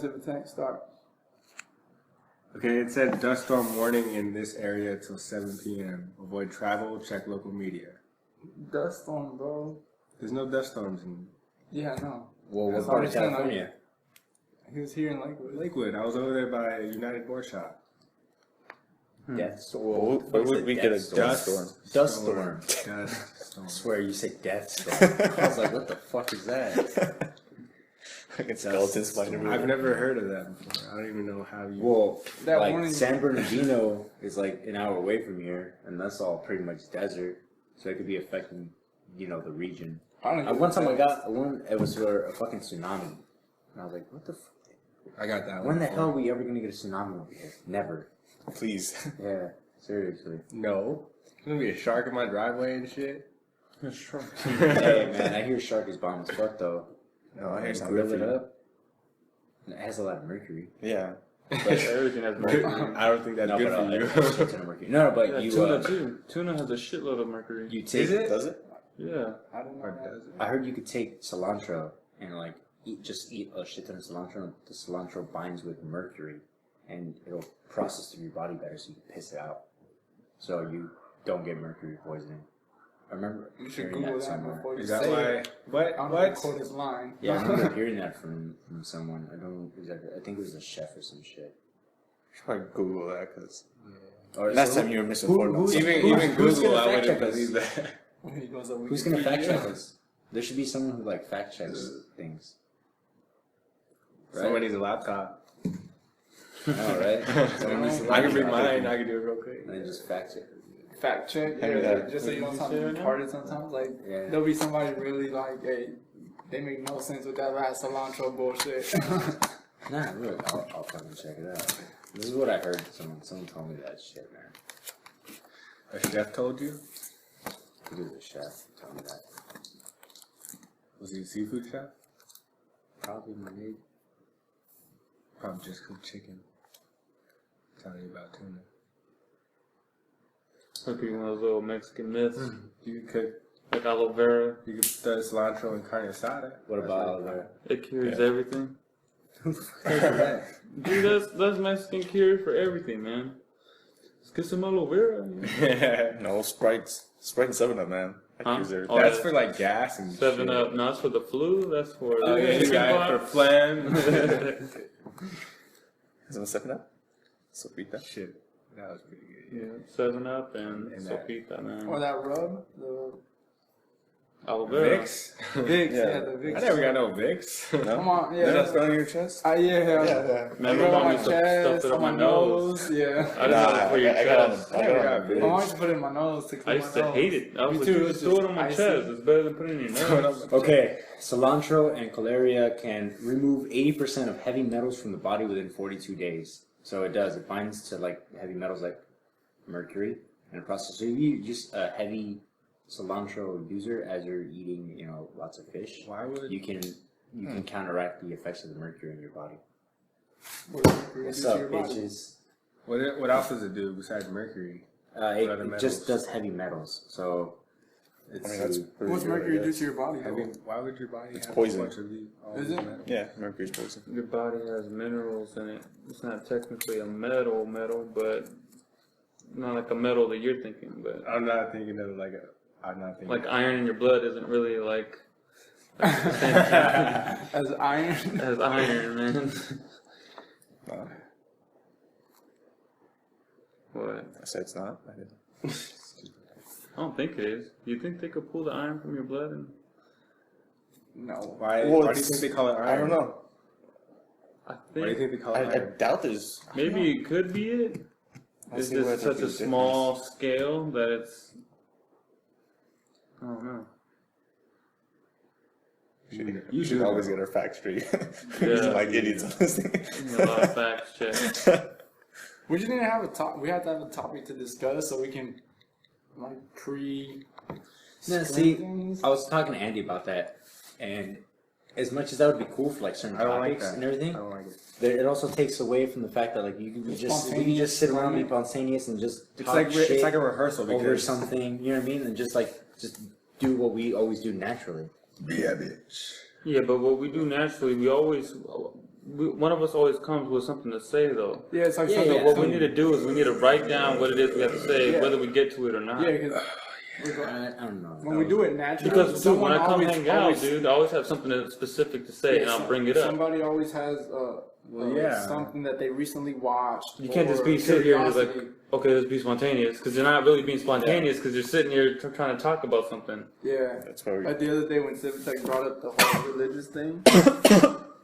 Attack start. Okay, it said dust storm warning in this area till 7 p.m. Avoid travel, check local media. Dust storm, bro. There's no dust storms in Yeah, I know. Well, That's what part what of I'm saying, California? He was here in Lakewood. Lakewood. I was over there by United Board Shop. Death storm. Well, where would we get a dust storm? Dust storm. Dust I storm. swear you said death storm. I was like, what the fuck is that? Fucking skeletons flying everywhere. I've never heard of that before. I don't even know how you. Well, That like warning- San Bernardino is like an hour away from here, and that's all pretty much desert. So it could be affecting, the region. I don't know. One time I got one. It was for a fucking tsunami, and I was like, what the? I got that one. When the hell are we ever gonna get a tsunami over here? Never. Please. Yeah, seriously. No. There's gonna be a shark in my driveway and shit. Hey man, I hear shark is bomb as fuck though. No, I hear something Grill good it for you. up. And it has a lot of mercury. Yeah. But everything has mercury. I don't think that's No, good but for it has a shit you. ton of mercury. No, but Yeah, you. tuna too. Tuna has a shitload of mercury. You take. Is it? Does it? Yeah. I don't know. Or does it? I heard you could take cilantro and like eat a shit ton of cilantro. And the cilantro binds with mercury, and it'll process through your body better, so you can piss it out. So you don't get mercury poisoning. I remember You should hearing Google that that somewhere. before you Is that say why? it. What? I don't What? quote his line. Yeah, I remember hearing that from someone. I don't exactly. I think it was a chef or some shit. Should probably Google that because Or last so time you were misinformed. who's- Even who's Google, gonna I fact wouldn't check us? believe that. He goes over who's gonna fact Wikipedia. check us? There should be someone who like fact checks things. Right? Someone needs a laptop. All right. Someone needs to I can bring laptop. mine. I can do it real quick. And then just fact check. Fact check. I mean, Yeah, just so you don't sound Yeah, I know. retarded sometimes. Like, Yeah. there'll be somebody really like, hey, they make no sense with that last cilantro bullshit. Nah, look, I'll fucking check it out. This is what I heard. Someone told me that shit, man. A chef told you? He was a chef. He told me that. Was he a seafood chef? Probably maybe. Probably just cooked chicken. Telling you about tuna. Could be one of those little Mexican myths. You could Like aloe vera. you could throw cilantro and carne asada. What about aloe vera? It cures Yeah. everything. Who the fuck is that? Dude, that's Mexican cure for everything, man. Let's get some aloe vera. that? No, Sprite and 7-Up, man. That Huh? cures everything. Oh, That's yeah. for like gas and 7-Up, shit. no, that's for the flu. That's for Oh yeah, you chicken got it for pox. phlegm. Isn't it 7-Up? Sopita. Shit, that was pretty good. Yeah, 7-Up and And that. Sopita, man. Or that rub. The Aloe vera. Vicks? Vicks. Yeah. Yeah, the Vicks. I never got no Vicks. No? Come on, They're yeah. not throwing in your chest? Yeah. Yeah. Man, Put it my on mom my used to stuff chest, it on on my my nose. nose. Yeah. I didn't know it for your I got chest. on I never got the Vicks. My mom used to put it in my nose to I clean used my to nose. hate it. I was Me like, too, dude, it's just throw it just on my icy. chest. It's better than putting it in your nose. Okay, cilantro and celeria can remove 80% of heavy metals from the body within 42 days. So it does. It binds to like heavy metals like mercury and process. So if you just a heavy cilantro user as you're eating, lots of fish, Why would you can counteract the effects of the mercury in your body. What does mercury do What's to up, your body? bitches? what else does it do besides mercury? It, What other it metals? just does heavy metals. So it's I mean, that's pretty What's good, I mercury do guess. to your body? I Though? mean, why would your body It's have poison. a bunch of these? all Is these it? metals? Yeah, mercury's poison. Your body has minerals in it. It's not technically a metal, but not like a metal that you're thinking. But I'm not thinking of like a. I'm not thinking like iron in your blood isn't really like As iron. as iron, man. No, What? I said it's not. I didn't. I don't think it is. You think they could pull the iron from your blood? And No. Why? Well, Why do you it's- think they call it iron? I don't know. I Why do you think think they call it I iron? doubt there's. maybe it could be it. I It's see why just there'd such be a a small scale that it's. I don't know. You should always get our facts straight. Yeah. We're like idiots on this thing. A lot of facts check. We just need to have a top. We have to have a topic to discuss so we can, like, No, see, I was talking to Andy about that, and as much as that would be cool for like certain I don't like topics that. and everything, I don't like it. it also takes away from the fact that like you can just sit around and be spontaneous and just It's talk like shit it's like a rehearsal over because something, you know what I mean, and just do what we always do naturally. be a bitch. Yeah, but what we do naturally, one of us always comes with something to say though. Yeah, it's like Yeah, something. yeah. What we need to do is we need to write down what it is we have to say, Yeah. whether we get to it or not. Yeah, because I don't know. when we do it naturally, Because dude, when someone I come always, hang out, always, dude, I always have something specific to say, yeah, and I'll bring it up. Somebody always has yeah. something that they recently watched. You can't just or be sitting here and just like, curiosity. okay, let's be spontaneous, because you're not really being spontaneous, because you're sitting here trying to talk about something. Yeah. That's why we. Like the other day when Civic brought up the whole religious thing.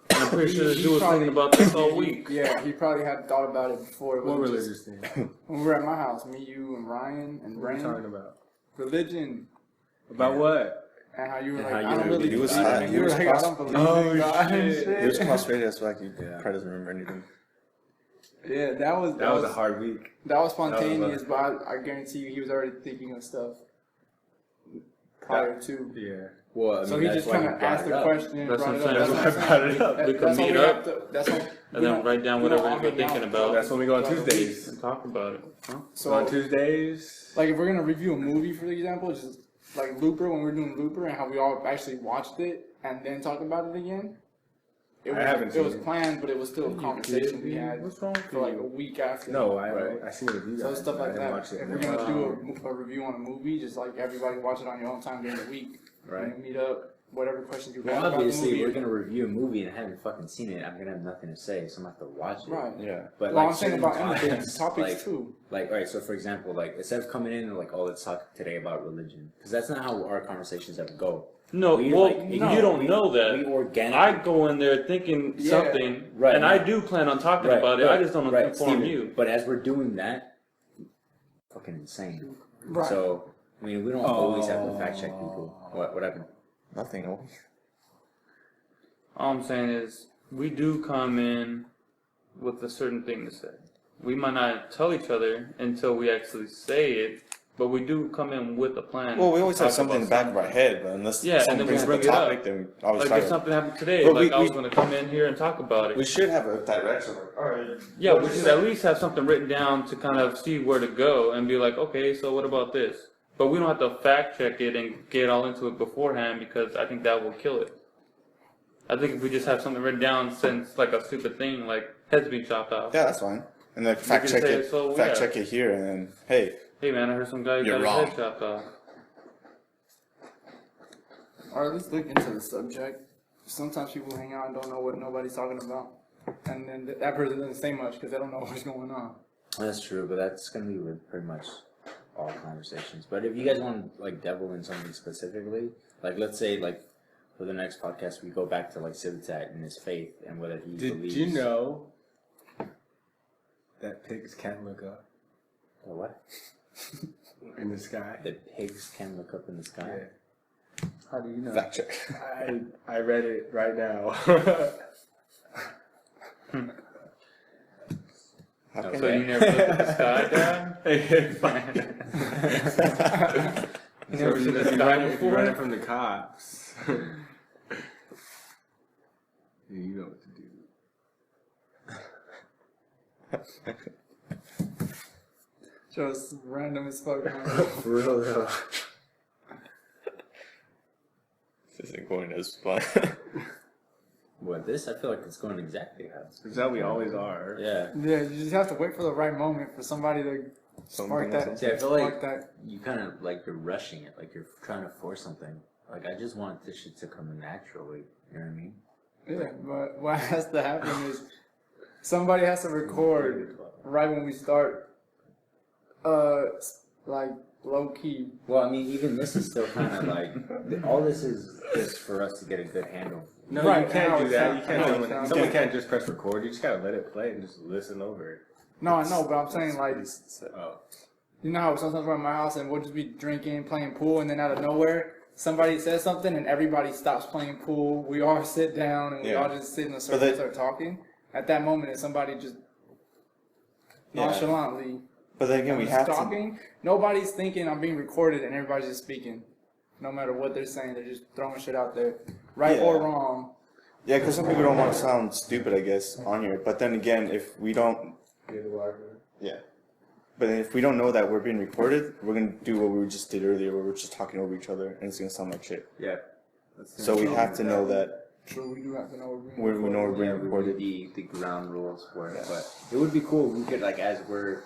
And I'm pretty sure this He dude was probably- thinking about this all week. Yeah, he probably had thought about it before. It What was religious thing? when we were at my house, me, you, and Ryan and What are you Brandon. talking about? Religion. About what? And how you were And like, how you I don't were- really he was believe hot. it. He You were was like, I cross- don't believe Oh, in God and shit. shit. He was from Australia, that's why he Yeah. probably doesn't remember anything. Yeah, that was That was a hard week. that was spontaneous, That but I guarantee you he was already thinking of stuff prior to. Yeah. Well, I mean, So he that's just why kind he of brought asked it the up. question and That's brought what it I'm up. saying. That's That's what why I I'm brought it up. saying. We can That's why meet we up. have to. That's what. And then write down we don't whatever all we're hang thinking out about That's when we go on throughout the Tuesdays. and talk about it. Huh? So on Tuesdays. like if we're gonna review a movie, for example, just like Looper, when we're doing Looper and how we all actually watched it and then talk about it again. It I was, haven't it was seen it. planned, but it was still a conversation we had What's wrong with for like a week after. No, Right. I seen it with you guys. So stuff but I like didn't that. watch it. If we're gonna do a review on a movie, just like everybody watch it on your own time during the week. Right. And meet up, whatever questions you Well, have about the obviously, movie. we're gonna review a movie and I haven't fucking seen it. I'm gonna have nothing to say, so I'm gonna have to watch it. Right. Yeah. But Well, like I'm saying certain about anything, topics, topics like, too. Like, all right, so for example, like instead of coming in and like, oh, let's talk today about religion, because that's not how our conversations ever go. No, We, well, like, you no, don't know We that. organically. I go in there thinking Yeah. something, Right, and right. I do plan on talking Right, about it. right, I just don't right, inform Steven, you. But as we're doing that, fucking insane. Right. So, I mean, we don't always have to fact check people. What happened? Nothing. All I'm saying is, we do come in with a certain thing to say. We might not tell each other until we actually say it, but we do come in with a plan. Well, we always to have talk something in the about back of our head, but unless Yeah, and someone then we brings up bring the it up. topic, then we always Like talk if about something happened today, But like I was we- going to come in here and talk about it. We should have a direction. Like, all right. Yeah, we should at least have something written down to kind of see where to go and be like, okay, so what about this? But we don't have to fact check it and get all into it beforehand because I think that will kill it. I think if we just have something written down since like a stupid thing, like heads being chopped off. Yeah, that's fine. And then fact can check say, it. so, fact yeah. check it here, and then hey, Hey man, I heard some guy You're got wrong. his head chopped off. Or at least look into the subject. Sometimes people hang out and don't know what nobody's talking about. And then that person doesn't say much because they don't know what's going on. That's true, but that's gonna be with pretty much all conversations. But if you guys want to like devil in something specifically, like let's say like for the next podcast we go back to like Civitat and his faith and whether he Did believes. you know that pigs can't look up The what? in the sky? That pigs can look up in the sky. Yeah. How do you know? fact check. I read it right now. How Okay. can So you never looked at the sky, Dad? You never seen the If you sky run it before? from the cops, you know what to do. Just random as fuck. Man. For real though. This isn't going as fun. What this? I feel like it's going exactly how. It's how we always are. Yeah. Yeah, you just have to wait for the right moment for somebody to spark that. See, I feel spark like that. you kind of like you're rushing it, like you're trying to force something. Like I just want this shit to come naturally. You know what I mean? Yeah, but what has to happen is somebody has to record right when we start. Like low key. Well, I mean, even this is still kind of like all this is just for us to get a good handle. No, Right, you can't now do it that. sounds- You can't. now it Someone, sounds- someone can't just press record. You just gotta let it play and just listen over it. No, I know, but I'm saying like, Oh, you know how sometimes we're at my house and we'll just be drinking, playing pool, and then out of nowhere somebody says something and everybody stops playing pool. We all sit down and we Yeah. all just sit in a circle they- and start talking. At that moment, if somebody just Yeah. nonchalantly But then again, we have to. talking, nobody's thinking I'm being recorded and everybody's just speaking. No matter what they're saying, they're just throwing shit out there, right or Yeah. wrong. Yeah, because some people don't want to sound stupid, I guess, on here. But then again, if we don't, yeah. But if we don't know that we're being recorded, we're gonna do what we just did earlier, where we're just talking over each other, and it's gonna sound like shit. Yeah. So we have to know that So we do have to know we're being We know we're recorded. being Yeah, we recorded. would the ground rules for it, but it would be cool if we could, like, as we're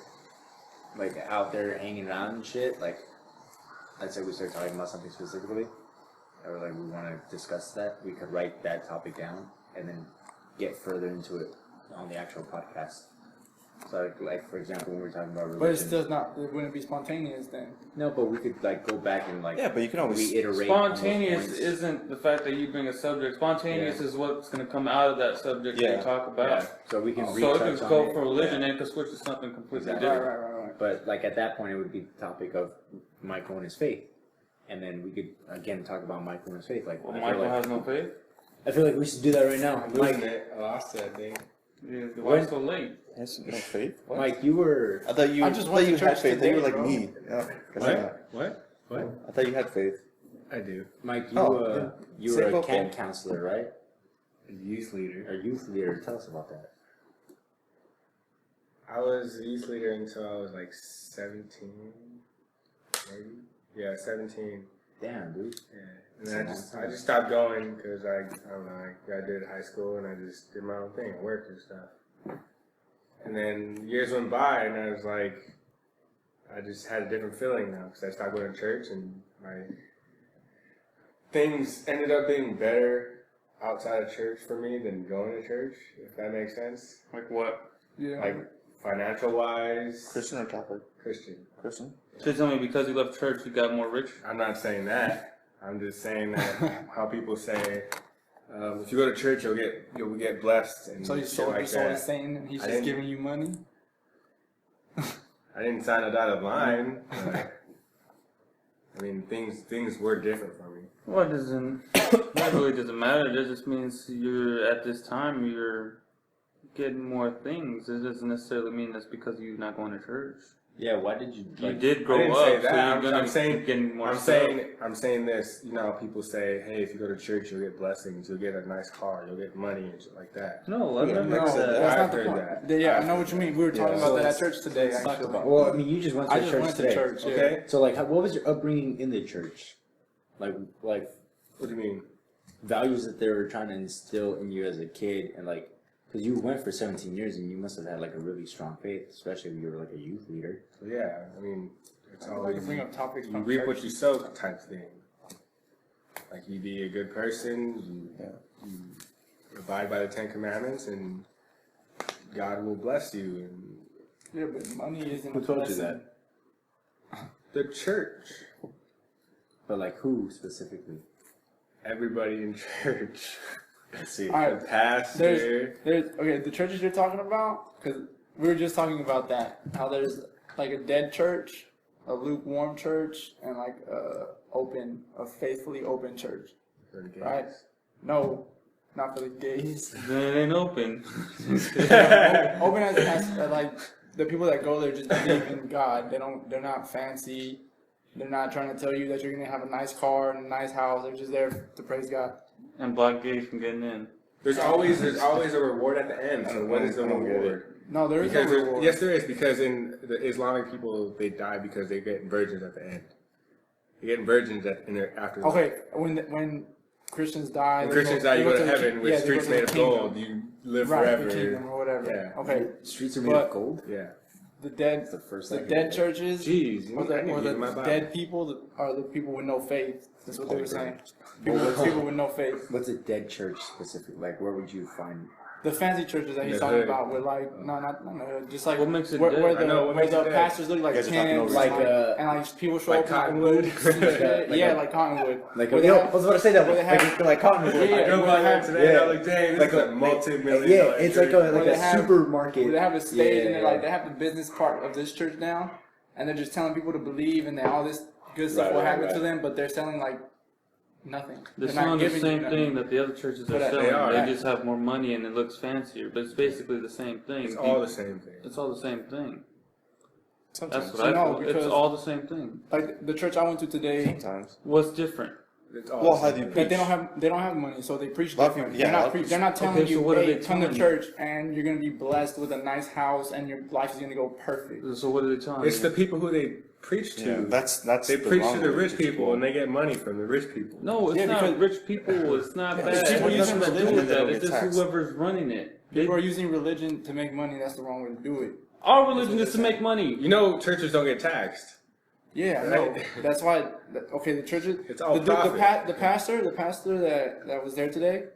like out there hanging around and shit, like, let's say we start talking about something specifically, or like we want to discuss that, we could write that topic down and then get further into it on the actual podcast. So, like for example, when we were talking about religion. But it's still not. It wouldn't be spontaneous then. No, but we could like go back and like Yeah, but you can always. reiterate. on those Spontaneous points. isn't the fact that you bring a subject. Spontaneous Yeah. is what's going to come out of that subject that Yeah. you talk about. Yeah, so we can So it retouch could on go it. for religion and it could switch to something completely Exactly. Right, different. right. But like at that point, it would be the topic of Michael and his faith, and then we could again talk about Michael and his faith. Like, Well, I feel Michael like has no faith. I feel like we should do that right now. I'm losing Mike, it. I lost it, I think. Yeah, When- why so late? Yes, no faith. What? Mike, you were. I thought you. I just thought went to you had church faith. I thought you were today, like bro. me. Yeah, guess not. What? I thought you had faith. I do. Mike, you Oh, you Say were a vocal. camp counselor, right? A youth leader. Or youth leader. Tell us about that. I was a youth leader until I was like 17, maybe. Yeah, 17. Damn, dude. Yeah. And then I just stopped going because I don't know, I graduated high school and I just did my own thing. I worked and stuff. And then years went by and I was like, I just had a different feeling now because I stopped going to church and my things ended up being better outside of church for me than going to church, if that makes sense. Like what? Yeah. Like financial wise, Christian or Catholic? Christian. Christian. So you tell me because you left church, you got more rich? I'm not saying that. I'm just saying that how people say, if you go to church, you'll get blessed and So you shit sold like your soul to that. Satan and he's I just didn't- giving you money? I didn't sign a dotted line. But, I mean, things were different for me. Well, it doesn't. That really doesn't matter. That just means you're at this time you're getting more things. It doesn't necessarily mean that's because you're not going to church. Yeah, why did you? You Like, did grow I didn't up, say so that. you're I'm gonna saying- be getting more I'm stuff. saying this. You know, how people say, hey, if you go to church, you'll get blessings. You'll get a nice car. You'll get money and shit like that. No, I Yeah, never No, said said that. that's I've not the heard point. that. Yeah, I I've know what you mean. We were talking Yeah. about that at So church today. let's talk Actually. about- well, I mean, you just went to I just church went today. to church. Yeah. Okay. So, like, what was your upbringing in the church? Like What do you mean? values that they were trying to instill in you as a kid, and like, because you went for 17 years and you must have had like a really strong faith, especially when you were like a youth leader. So yeah, I mean, it's I always can bring up topics you from reap church. what you sow type thing. Like you be a good person, you abide by the 10 Commandments, and God will bless you. And Yeah, but money isn't. Who a told you blessing. that? the church, But like, who specifically? everybody in church, Let's see. All right. the pastor. There's okay. The churches you're talking about, because we were just talking about that. How there's like a dead church, a lukewarm church, and like a faithfully open church. for the gays. Right? No, not for the gays. Then it ain't open. Open as like the people that go there just believe in God. They're not fancy. They're not trying to tell you that you're gonna have a nice car and a nice house. They're just there to praise God. And block gays from getting in. There's always a reward at the end. So what is the I don't get it. reward? No, there is Because no reward. yes, there is. Because in the Islamic people, they die because they get virgins at the end. They get virgins in their after. Okay, when Christians die, When they Christians die, you go to the heaven ki- with yeah, they streets go to made the of kingdom. gold. You live Right, forever. the kingdom or whatever. Yeah. Okay, Streets are made But- of gold. Yeah. the dead, That's the first. the I heard dead of that. churches, Jeez, or I need to the read my Bible. dead people that are the people with no faith. That's what they were saying. Well, People with no faith. What's a dead church specific? Like, where would you find? The fancy churches that he's The talking hood. about with like not in the hood, just like What makes it where, dead? where I know, the what where makes the it dead? pastors look like You guys are talking tents, over like, and like people show like up in like Cottonwood? boots and shit. Like Yeah, a- like Cottonwood. Like, Where they yo, have- I was about to say that. where they have- Like Cottonwood. Yeah, I drove where by they there have- today and I was yeah. like, dang, this Like is a a- multi-million Yeah, dollar it's like church. a Where they have- supermarket. where they have a stage and Yeah. they have the business part of this church now, and they're just telling people to believe and then all this good stuff Right, will right, happen to right. them, but they're selling like nothing. They're They're not selling the giving you same nothing. thing that the other churches are But selling. they are. They just have more money and it looks fancier, but it's basically the same thing. It's all the same thing. It's all the same thing. Sometimes. That's what I No, feel. It's because- all the same thing. Like the church I went to today, Sometimes. What's different? It's all Well, the how same do you thing. that they don't have money, so they preach Lot of different. people- yeah, they're lot not of people- they're not telling Okay, so you, what are hey, they come to telling you? church and you're gonna be blessed with a nice house and your life is gonna go perfect. So what are they telling It's you? the people who they preach to. Yeah, that's They the preach wrong to the way rich people and they get money from the rich people. No, it's Yeah, not because- rich people. It's not Yeah, that. it's It people has using nothing to do religion with and they that. don't It's get just taxed. whoever's running it. People are using religion to make money. That's the wrong way to do it. Our religion is to make money. You know, churches don't get taxed. Yeah, I know. Right. That's why. Okay, the churches. It's all the, profit. the pastor that was there today,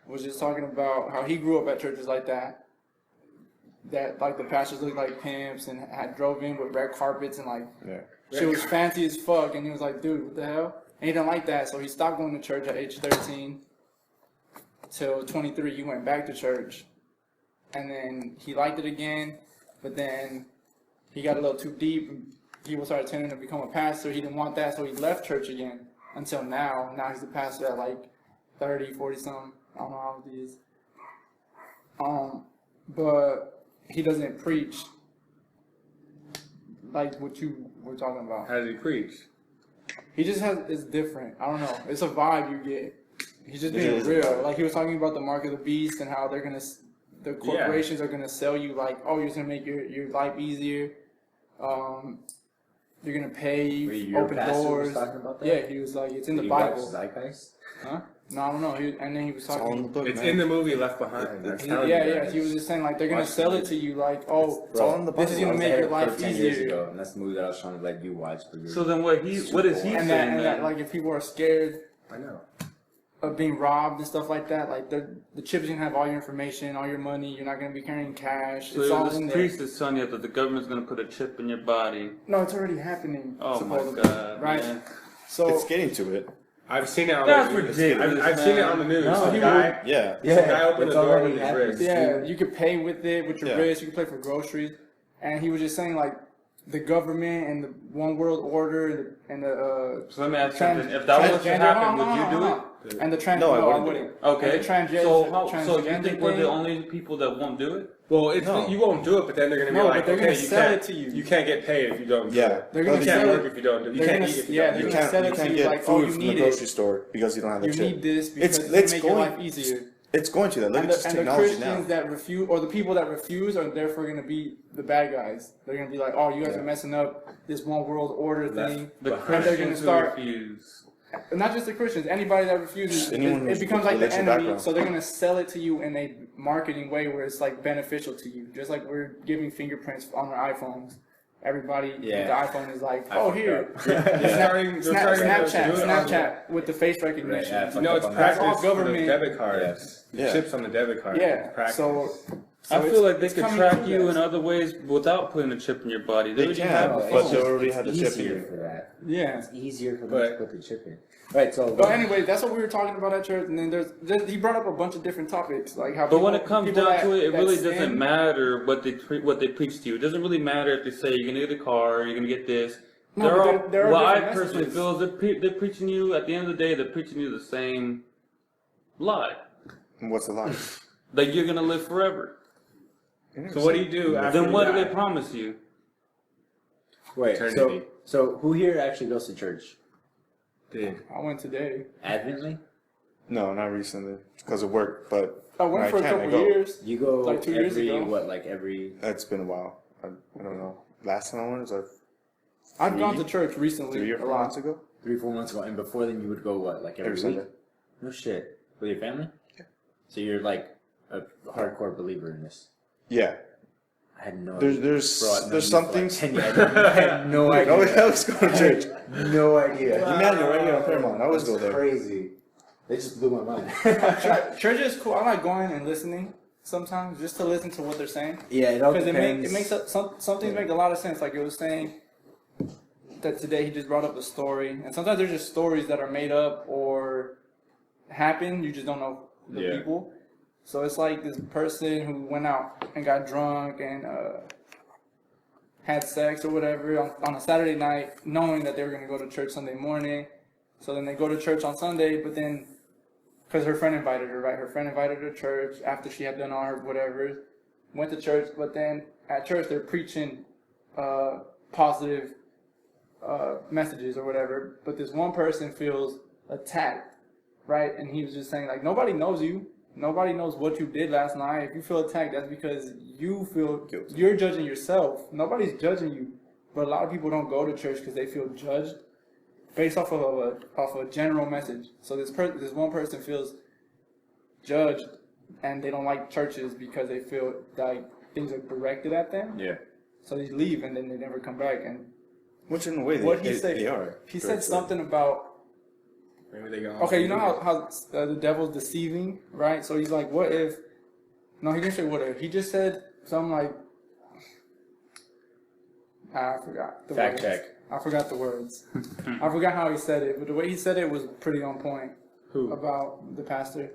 was just talking about how he grew up at churches like that. That like the pastors looked like pimps and had drove in with red carpets and like Yeah. shit was fancy as fuck. And he was like, dude, what the hell? And he didn't like that, so he stopped going to church at age 13 till 23. He went back to church, and then he liked it again, but then he got a little too deep. People started tending to become a pastor. He didn't want that, so he left church again until now. Now he's a pastor at like 30, 40 something. I don't know how old he is. But he doesn't preach like what you were talking about. How does he preach? He just has, it's different. I don't know. It's a vibe you get. He's just being is a real. vibe. Like he was talking about the mark of the beast and how they're gonna, the corporations are gonna sell you like, oh, you're gonna make your life easier. You're gonna pay, Wait, your open pastor doors. was talking about that? Yeah, he was like, it's in Did the you watch Bible. Zeitgeist? Huh? No, I don't know. And then he was It's all in the talking. book, It's man. in the movie Left Behind. I'm telling you Yeah, guys. he was just saying like they're gonna Watch sell the it to you like, oh, It's all in the this is Bible. gonna make your life 10 years easier. ago, and that's the movie that I was trying to let you watch. But So then what is he And saying that then? like if people are scared I know. of being robbed and stuff like that, like the chip's gonna have all your information, all your money. You're not gonna be carrying cash. It's all So in this there. priest is telling you that the government's gonna put a chip in your body. No, it's already happening. Oh my supposedly, god, right? man. So It's getting to it. I've seen it on That's the news. ridiculous, I've seen it man. on the news. No, Some he guy, Yeah. some guy opened it's the door already with his happening. wrist. yeah, you could pay with it with your Yeah. wrist. You could pay for groceries, and he was just saying like the government and the one world order and the So let me ask you trans- something. If that was to transgender- happen, hold on, would you hold do on, it? hold on. And the trans No, I no, wouldn't do wouldn't. Okay. And the transgender, So you transgender think we're the thing- only people that won't do it? Well, it's, No. you won't do it, but then they're going to be No, like, but they're okay, gonna you sell can't, it to you. You can't get paid if you don't do Yeah. it. They're You gonna can't sell work it. if you don't do it. You They're can't gonna- eat if you yeah, don't they're do You it. gonna can't, sell you it to can't you get like, oh, food you from the need grocery it. store because you don't have the You chip. need this because It's it's make your going- life easier. It's going to that. Look And at this the technology Christians now. that refuse, or the people that refuse, are therefore going to be the bad guys. They're going to be like, oh, you guys Yeah. are messing up this one world order thing. The And they're going to Christians who start, refuse. and not just the Christians, anybody that refuses, Anyone it who's becomes like the religious enemy. background. So they're going to sell it to you in a marketing way where it's like beneficial to you. Just like we're giving fingerprints on our iPhones. Everybody with the Yeah. iPhone is like, I oh, fucked here. up. They're starting to do it on- Snapchat with the face recognition. Right, yeah, No, it's Fucked up on that. practice all for the government. debit cards. Yeah. Chips on the debit card. Yeah. Practice. So I it's- feel like they it's could coming track to you us. in other ways without putting a chip in your body. They already can, have No, a it's but phone. they already it's had the chip easier in. for that. Yeah. It's easier for them But- to put the chip in. Right, so. But anyway, that's what we were talking about at church, and then he brought up a bunch of different topics, like how. But when people- it comes people down that- to it, it that really sin- doesn't matter what they preach to you. It doesn't really matter if they say you're gonna get a car, you're gonna get this. No, but there are what I different personally messages. feel is they're preaching you. At the end of the day, they're preaching you the same lie What's the lie? that you're gonna live forever. So what do you do after Then you what do die? they promise you? Wait, Eternity. so who here actually goes to church? Did. I went today. Advently? No, not recently because of work, but I when went for a can, I couple go. years. You go Like 2 years every, ago. what, like every. It's been a while. I don't know. Last time I went was like I've gone to church recently 3 or a 4 lot. months ago. 3-4 months ago, and before then you would go what, like every Every week? Sunday. No shit. With your family? Yeah. So you're like a hardcore believer in this. Yeah. I had no There's idea. there's Bro, I've known there's you some for like things. 10 years. I had no I idea. always go to church. No idea. Imagine right here on Fairmont. I always go That's there. crazy. They just blew my mind. Church is cool. I like going and listening sometimes just to listen to what they're saying. Yeah, it all Because depends. it makes some things make a lot of sense. Like it was saying that today he just brought up a story, and sometimes there's just stories that are made up or happen. You just don't know the Yeah. people. So it's like this person who went out and got drunk and had sex or whatever on a Saturday night, knowing that they were going to go to church Sunday morning. So then they go to church on Sunday, but then because her friend invited her, right? Her friend invited her to church after she had done all her whatever. Went to church, but then at church they're preaching positive messages or whatever. But this one person feels attacked, right? And he was just saying like, nobody knows you. Nobody knows what you did last night. If you feel attacked, that's because you feel Guilty. you're judging yourself. Nobody's judging you. But a lot of people don't go to church because they feel judged based off of a general message. So this one person feels judged, and they don't like churches because they feel like things are directed at them. Yeah. So they leave and then they never come back. And Which in a way what they are. he said something about. Maybe they go. Okay, you know how the devil's deceiving, right? So he's like, what if? No, he didn't say what if. He just said something like, I forgot the Fact words. check. I forgot the words. I forgot how he said it, but the way he said it was pretty on point. Who? About the pastor,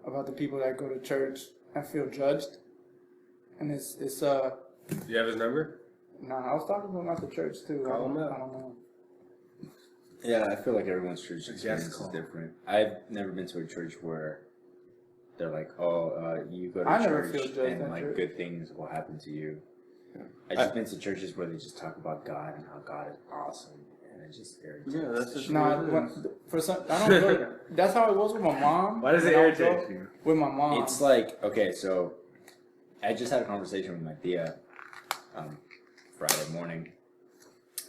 about the people that go to church and feel judged, and it's Do you have his number? Nah, I was talking to him at the church too. Call him up. I don't know. Yeah, I feel like everyone's church experience is call. different. I've never been to a church where they're like, "Oh, you go to I never church feel judged and at like church. good things will happen to you." I just been to churches where they just talk about God and how God is awesome, and it's just irritating. Yeah, that's just Nah, for some, I don't go. That's how it was with my mom. Why does it When I would irritate go you? With my mom. It's like, okay, so I just had a conversation with my tia Friday morning,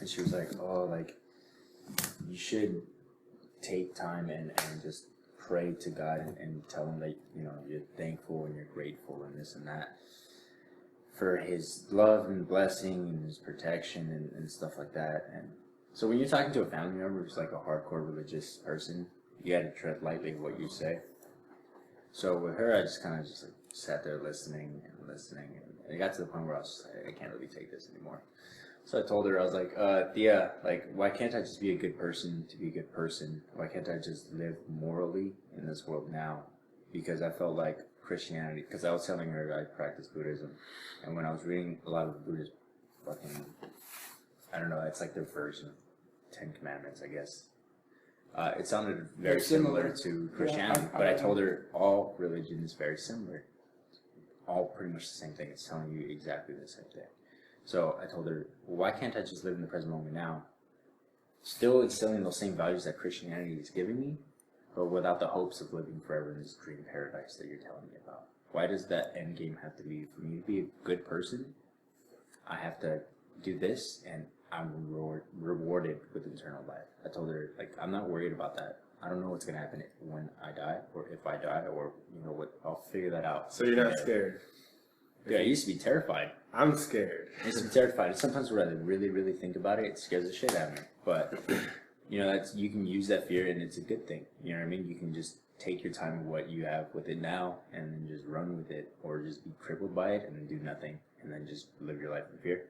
and she was like, "Oh, like you should take time and just pray to God and tell him that you're thankful and you're grateful and this and that for his love and blessing and his protection and stuff like that." And so when you're talking to a family member who's like a hardcore religious person, you got to tread lightly what you say. So with her, I just kind of just like sat there listening, and it got to the point where I was like, I can't really take this anymore. So I told her, I was like, Thea, like, why can't I just be a good person to be a good person? Why can't I just live morally in this world now? Because I felt like Christianity, because I was telling her I practice Buddhism, and when I was reading a lot of the Buddhist fucking, I don't know, it's like their version of Ten Commandments, I guess. It sounded very They're similar. to Yeah, Christianity, I but I know. told her all religion is very similar. All pretty much the same thing. It's telling you exactly the same thing. So I told her, well, why can't I just live in the present moment now? Still instilling those same values that Christianity is giving me, but without the hopes of living forever in this dream paradise that you're telling me about. Why does that end game have to be, for me to be a good person, I have to do this, and I'm rewarded with eternal life. I told her, like, I'm not worried about that. I don't know what's going to happen when I die, or if I die, or, what. I'll figure that out. So you're not scared? Yeah, I used to be terrified. I'm scared. I used to be terrified. And sometimes when I really, really think about it, it scares the shit out of me. But, you can use that fear, and it's a good thing. You know what I mean? You can just take your time with what you have with it now, and then just run with it, or just be crippled by it, and then do nothing, and then just live your life in fear.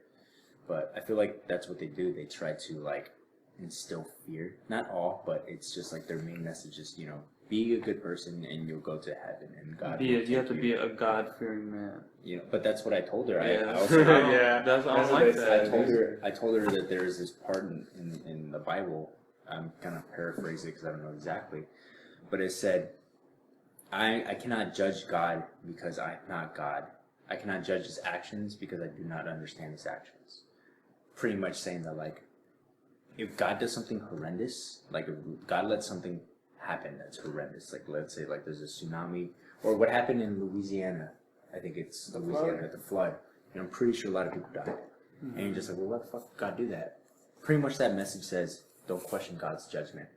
But I feel like that's what they do. They try to, like, instill fear. Not all, but it's just like their main message is, be a good person and you'll go to heaven and God. You have to be a God-fearing man. But that's what I told her. Yeah. I also Yeah. I don't That's what like they that. said. I told her that there is this part in the Bible. I'm gonna paraphrase it because I don't know exactly, but it said, I cannot judge God because I'm not God. I cannot judge his actions because I do not understand his actions. Pretty much saying that, like, if God does something horrendous, like if God lets something happen that's horrendous, like let's say like there's a tsunami, or what happened in Louisiana, I think it's Louisiana, the flood, and I'm pretty sure a lot of people died. And you're just like, well, why the fuck did God do that? Pretty much that message says, don't question God's judgment,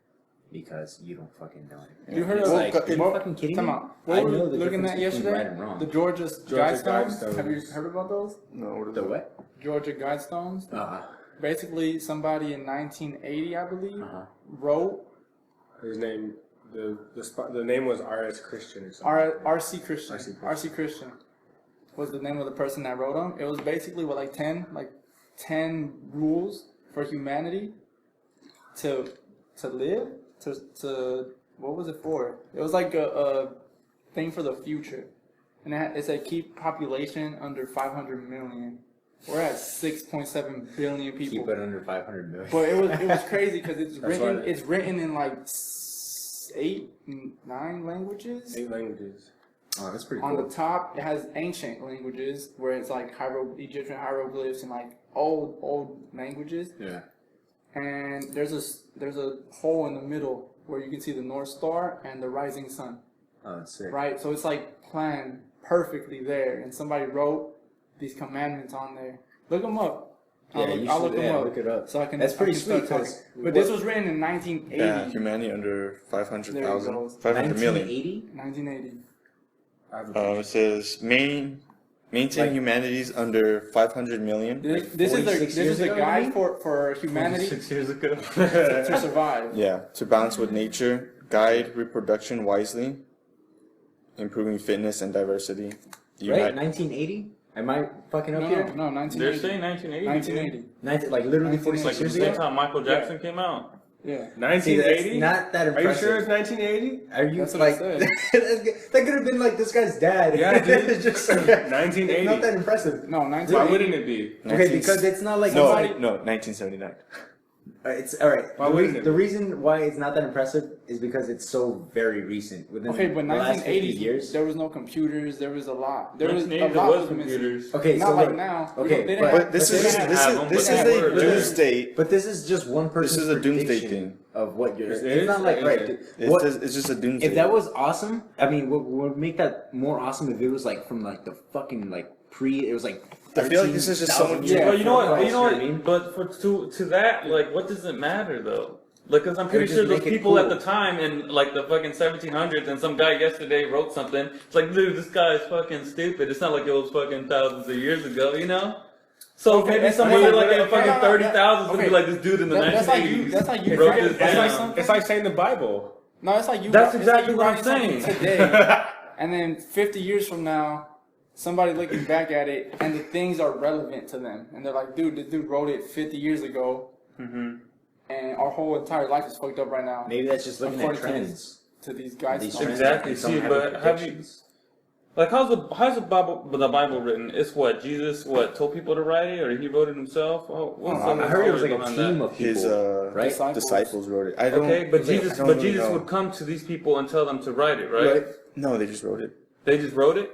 because you don't fucking know anything. You heard It's of like, are you fucking kidding me? Come on. I What were know we the looking difference at between yesterday? right and wrong. The Georgia Guidestones. Guidestones. Have you heard about those? No, what is The it? what? Georgia Guidestones. Basically, somebody in 1980, I believe, wrote His name, the name was R.S. Christian or something. R.C. Christian. R.C. Christian was the name of the person that wrote them. It was basically what 10 rules for humanity to live to what was it for? It was like a thing for the future, and it said keep population under 500 million. We're at 6.7 billion people. Keep it under 500 million. But it was crazy because it's That's written in like 9 languages. 8 languages. Oh, that's pretty On cool. the top, it has ancient languages where it's like Egyptian hieroglyphs and like old languages. Yeah. And there's a hole in the middle where you can see the North Star and the rising sun. Oh, that's sick. Right, so it's like planned perfectly there, and somebody wrote these commandments on there. Look them up. I'll look them up. Look it up. So I can. That's pretty I can start sweet, talking. 'cause But this was written in 1980. Yeah, humanity under 500,000, There you go. 500 million. 1980? 1980. It says maintain Like- humanity's under 500 million. This is 46 the years ago, you guide mean? for humanity 6 years ago. to survive. Yeah, to balance with nature, guide reproduction wisely, improving fitness and diversity. Right? 1980? Am I fucking up here? No, They're 1980. saying 1980. 1980. Like literally 1980. 46 Like the years same ago? time Michael Jackson came out. Yeah. See, that's 1980? not that Are you impressive. sure it's 1980? Are you That's what I like said. that could have been like this guy's dad. Yeah, dude. It's just it's 1980. not that impressive. No, Why 1980. wouldn't it be? Okay, because it's not like no, somebody- no, 1979. It's all right. Why the, wouldn't it the be? reason why it's not that impressive is because it's so very recent. Within Okay, but the last 50 1980 years. there was no computers. There was a lot. There was a 1980 lot there was was missing. computers. Okay, Not so like look, now. Okay, They didn't but, have- But this but is they this didn't is have them, this but is they a were there. doomsday. but this is just one person's is a doomsday prediction thing. of what you're. It It's is? not like Is right. it? It's just a doomsday. If that was awesome, I mean, what would make that more awesome if it was like from like the fucking like it was like. I feel like this is just someone- 13,000 years Yeah, But you know before what? You know Christ, what? I mean? But to that, like, what does it matter though? Like, cause I'm pretty would sure just those make it people at cool. the time in like the fucking 1700s, and some guy yesterday wrote something. It's like, dude, this guy is fucking stupid. It's not like it was fucking thousands of years ago, you know? So Okay, maybe that's- someone okay, like in okay, fucking no, no, 30,000 is okay. gonna be like this dude in the That's like 1980s. you. That's like you. wrote writing- this that's like down. something. It's like saying the Bible. No, it's like you. That's it's exactly like you what I'm writing something saying. Today, and then 50 years from now, somebody looking back at it, and the things are relevant to them, and they're like, "Dude, this dude wrote it 50 years ago, and our whole entire life is fucked up right now." Maybe that's just looking at According to trends. To these guys. These now. trends. Exactly. and some See, have but have you predictions. like how's the Bible written? It's what Jesus told people to write it, or he wrote it himself? Oh, what's Oh, the I heard it was like story a behind team that? of people, his right? disciples wrote it. I don't. Okay, but I Jesus, don't but really Jesus know. would come to these people and tell them to write it, right? No, they just wrote it. They just wrote it.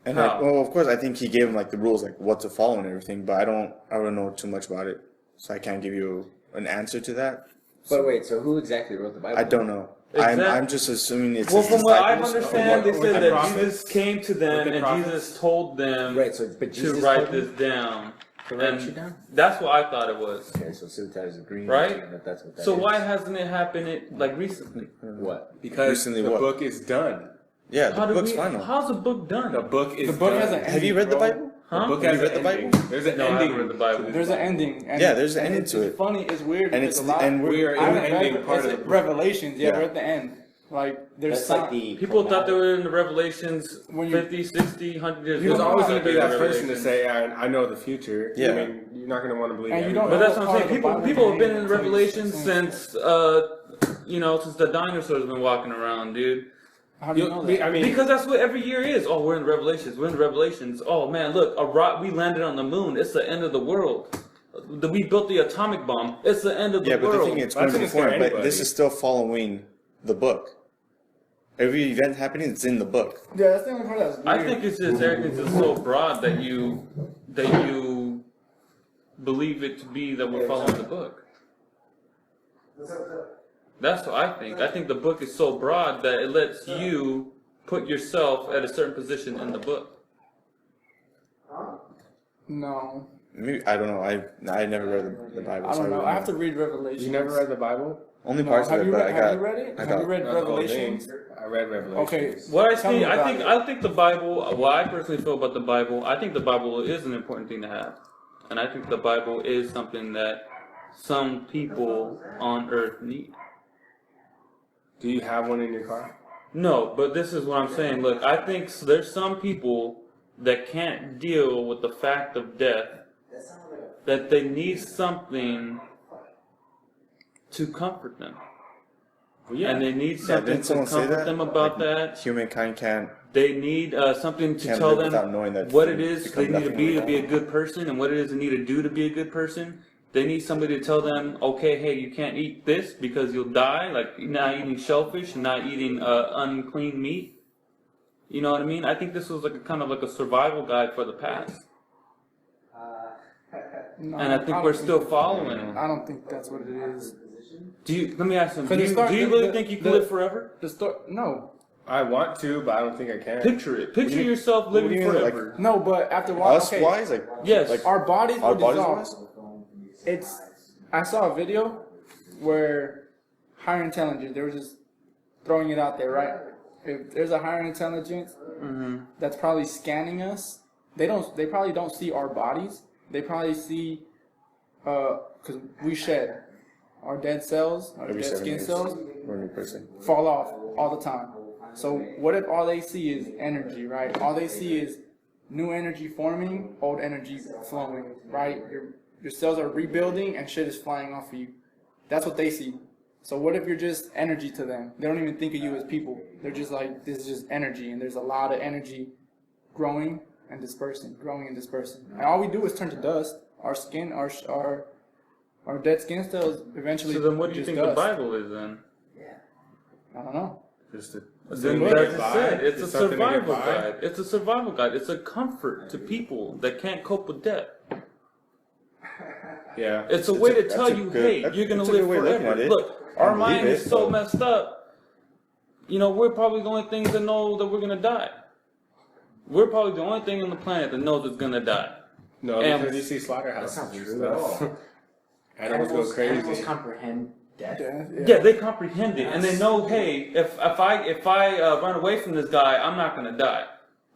And How? well, of course, I think he gave them like the rules, like what to follow and everything. But I don't know too much about it, so I can't give you an answer to that. But wait, so who exactly wrote the Bible? I don't know. Exactly. I'm just assuming it's. Well, his from what I disciples. understand, they With said the that prophets? Jesus came to them With the and prophets? Jesus told them Right, so but to Jesus write told them this down. to write And shit down. that's what I thought it was. Okay, so Civitas is agreeing, Right? with you that that's what that So is. why hasn't it happened like recently? What? Because Recently the what? book is done. Yeah, How the do book's we? final. How's the book done? The book is The book done. has an Have you ending, read the bro. Bible? Huh? The book Have has you read an the ending. Bible? There's an No, I ending. haven't read the Bible. to this There's an Bible. ending. And Yeah, there's an and ending it's to it. funny. It's weird. And because it's a lot. and We are I in the haven't read ending part of the book. Revelations. Yeah, Yeah. we're at the end. Like there's That's some, like the People thought they were in the Revelations When you- 50, 60, 100 years There's ago. always They going to be thought that they were person to Revelations. say, I know the future. Yeah. I mean, you're not going to want to believe And you don't But everybody. that's what I'm saying. People have been in the Revelations since since the dinosaurs have been walking around, dude. How do you know that? I mean, Because that's what every year is. Oh, we're in the Revelations. We're in the Revelations. Oh man, look, a rock. We landed on the moon. It's the end of the world. We built the atomic bomb. It's the end of the Yeah, but world. the thing is, it's That's going gonna scare before, but anybody. this is still following the book. Every event happening, it's in the book. Yeah, that's the only part that's weird. I think it's just everything's just so broad that you believe it to be that we're following the book. That's what I think. I think the book is so broad that it lets you put yourself at a certain position in the book. No, Maybe, I don't know. I never read the Bible. I so don't know. really I have to read Revelation. You never read the Bible? Only No, parts have of you it, but read? I got. Have you read it? I Have got. you read Not the whole Revelations? thing. I read Revelation. Okay. What I Tell me see, I about think, it. I think the Bible. What I personally feel about the Bible, I think the Bible is an important thing to have, and I think the Bible is something that some people on Earth need. Do you have one in your car? No, but this is what I'm saying. Look, I think there's some people that can't deal with the fact of death, that they need something to comfort them. And they need something didn't to someone say comfort that? them about Like, that. Humankind can't. They need something to Can't tell live them without knowing that what it food is becomes they need to be nothing. a good person, and what it is they need to do to be a good person. They need somebody to tell them, okay, hey, you can't eat this because you'll die. Like you're not eating shellfish, and not eating unclean meat. You know what I mean? I think this was like a kind of like a survival guide for the past, No, and I think we're still following it. I don't think that's what it is. Do you? Let me ask you. Do Because you, it's do you not- really the- think you can the- live forever? The story. No, I want to, but I don't think I can. Picture it. Picture do you- yourself what do living you mean, like- forever. no, but after a while, Us okay, wise, like Yes. our bodies our will bodies dissolve. wise. I saw a video where higher intelligence, they were just throwing it out there, right? If there's a higher intelligence that's probably scanning us, they probably don't see our bodies. They probably see, because we shed our dead cells, our Every dead 7 skin years, cells we're a new person. fall off all the time. So what if all they see is energy, right? All they see is new energy forming, old energy flowing, right? Your cells are rebuilding and shit is flying off of you. That's what they see. So what if you're just energy to them? They don't even think of you as people. They're just like, this is just energy, and there's a lot of energy growing and dispersing, growing and dispersing. And all we do is turn to dust. Our skin, our dead skin cells eventually. So then, what do you just think dust. the Bible is then? I don't know. Just to Then to that's get by? it. It's a Just something to get survival by? guide. It's a survival guide. It's a comfort to people that can't cope with death. Yeah. It's a way to that's tell a you, good- hey, that's- you're gonna that's a good live way of looking forever. at it. Look, our I believe mind is it, so but- messed up. You know, we're probably the only things that know that we're gonna die. We're probably the only thing on the planet that knows it's gonna die. No, And- because you see slaughterhouses That's not and true at stuff. all. Animals go crazy. Animals comprehend death. Yeah, they comprehend it, and they know, hey, if I run away from this guy, I'm not gonna die.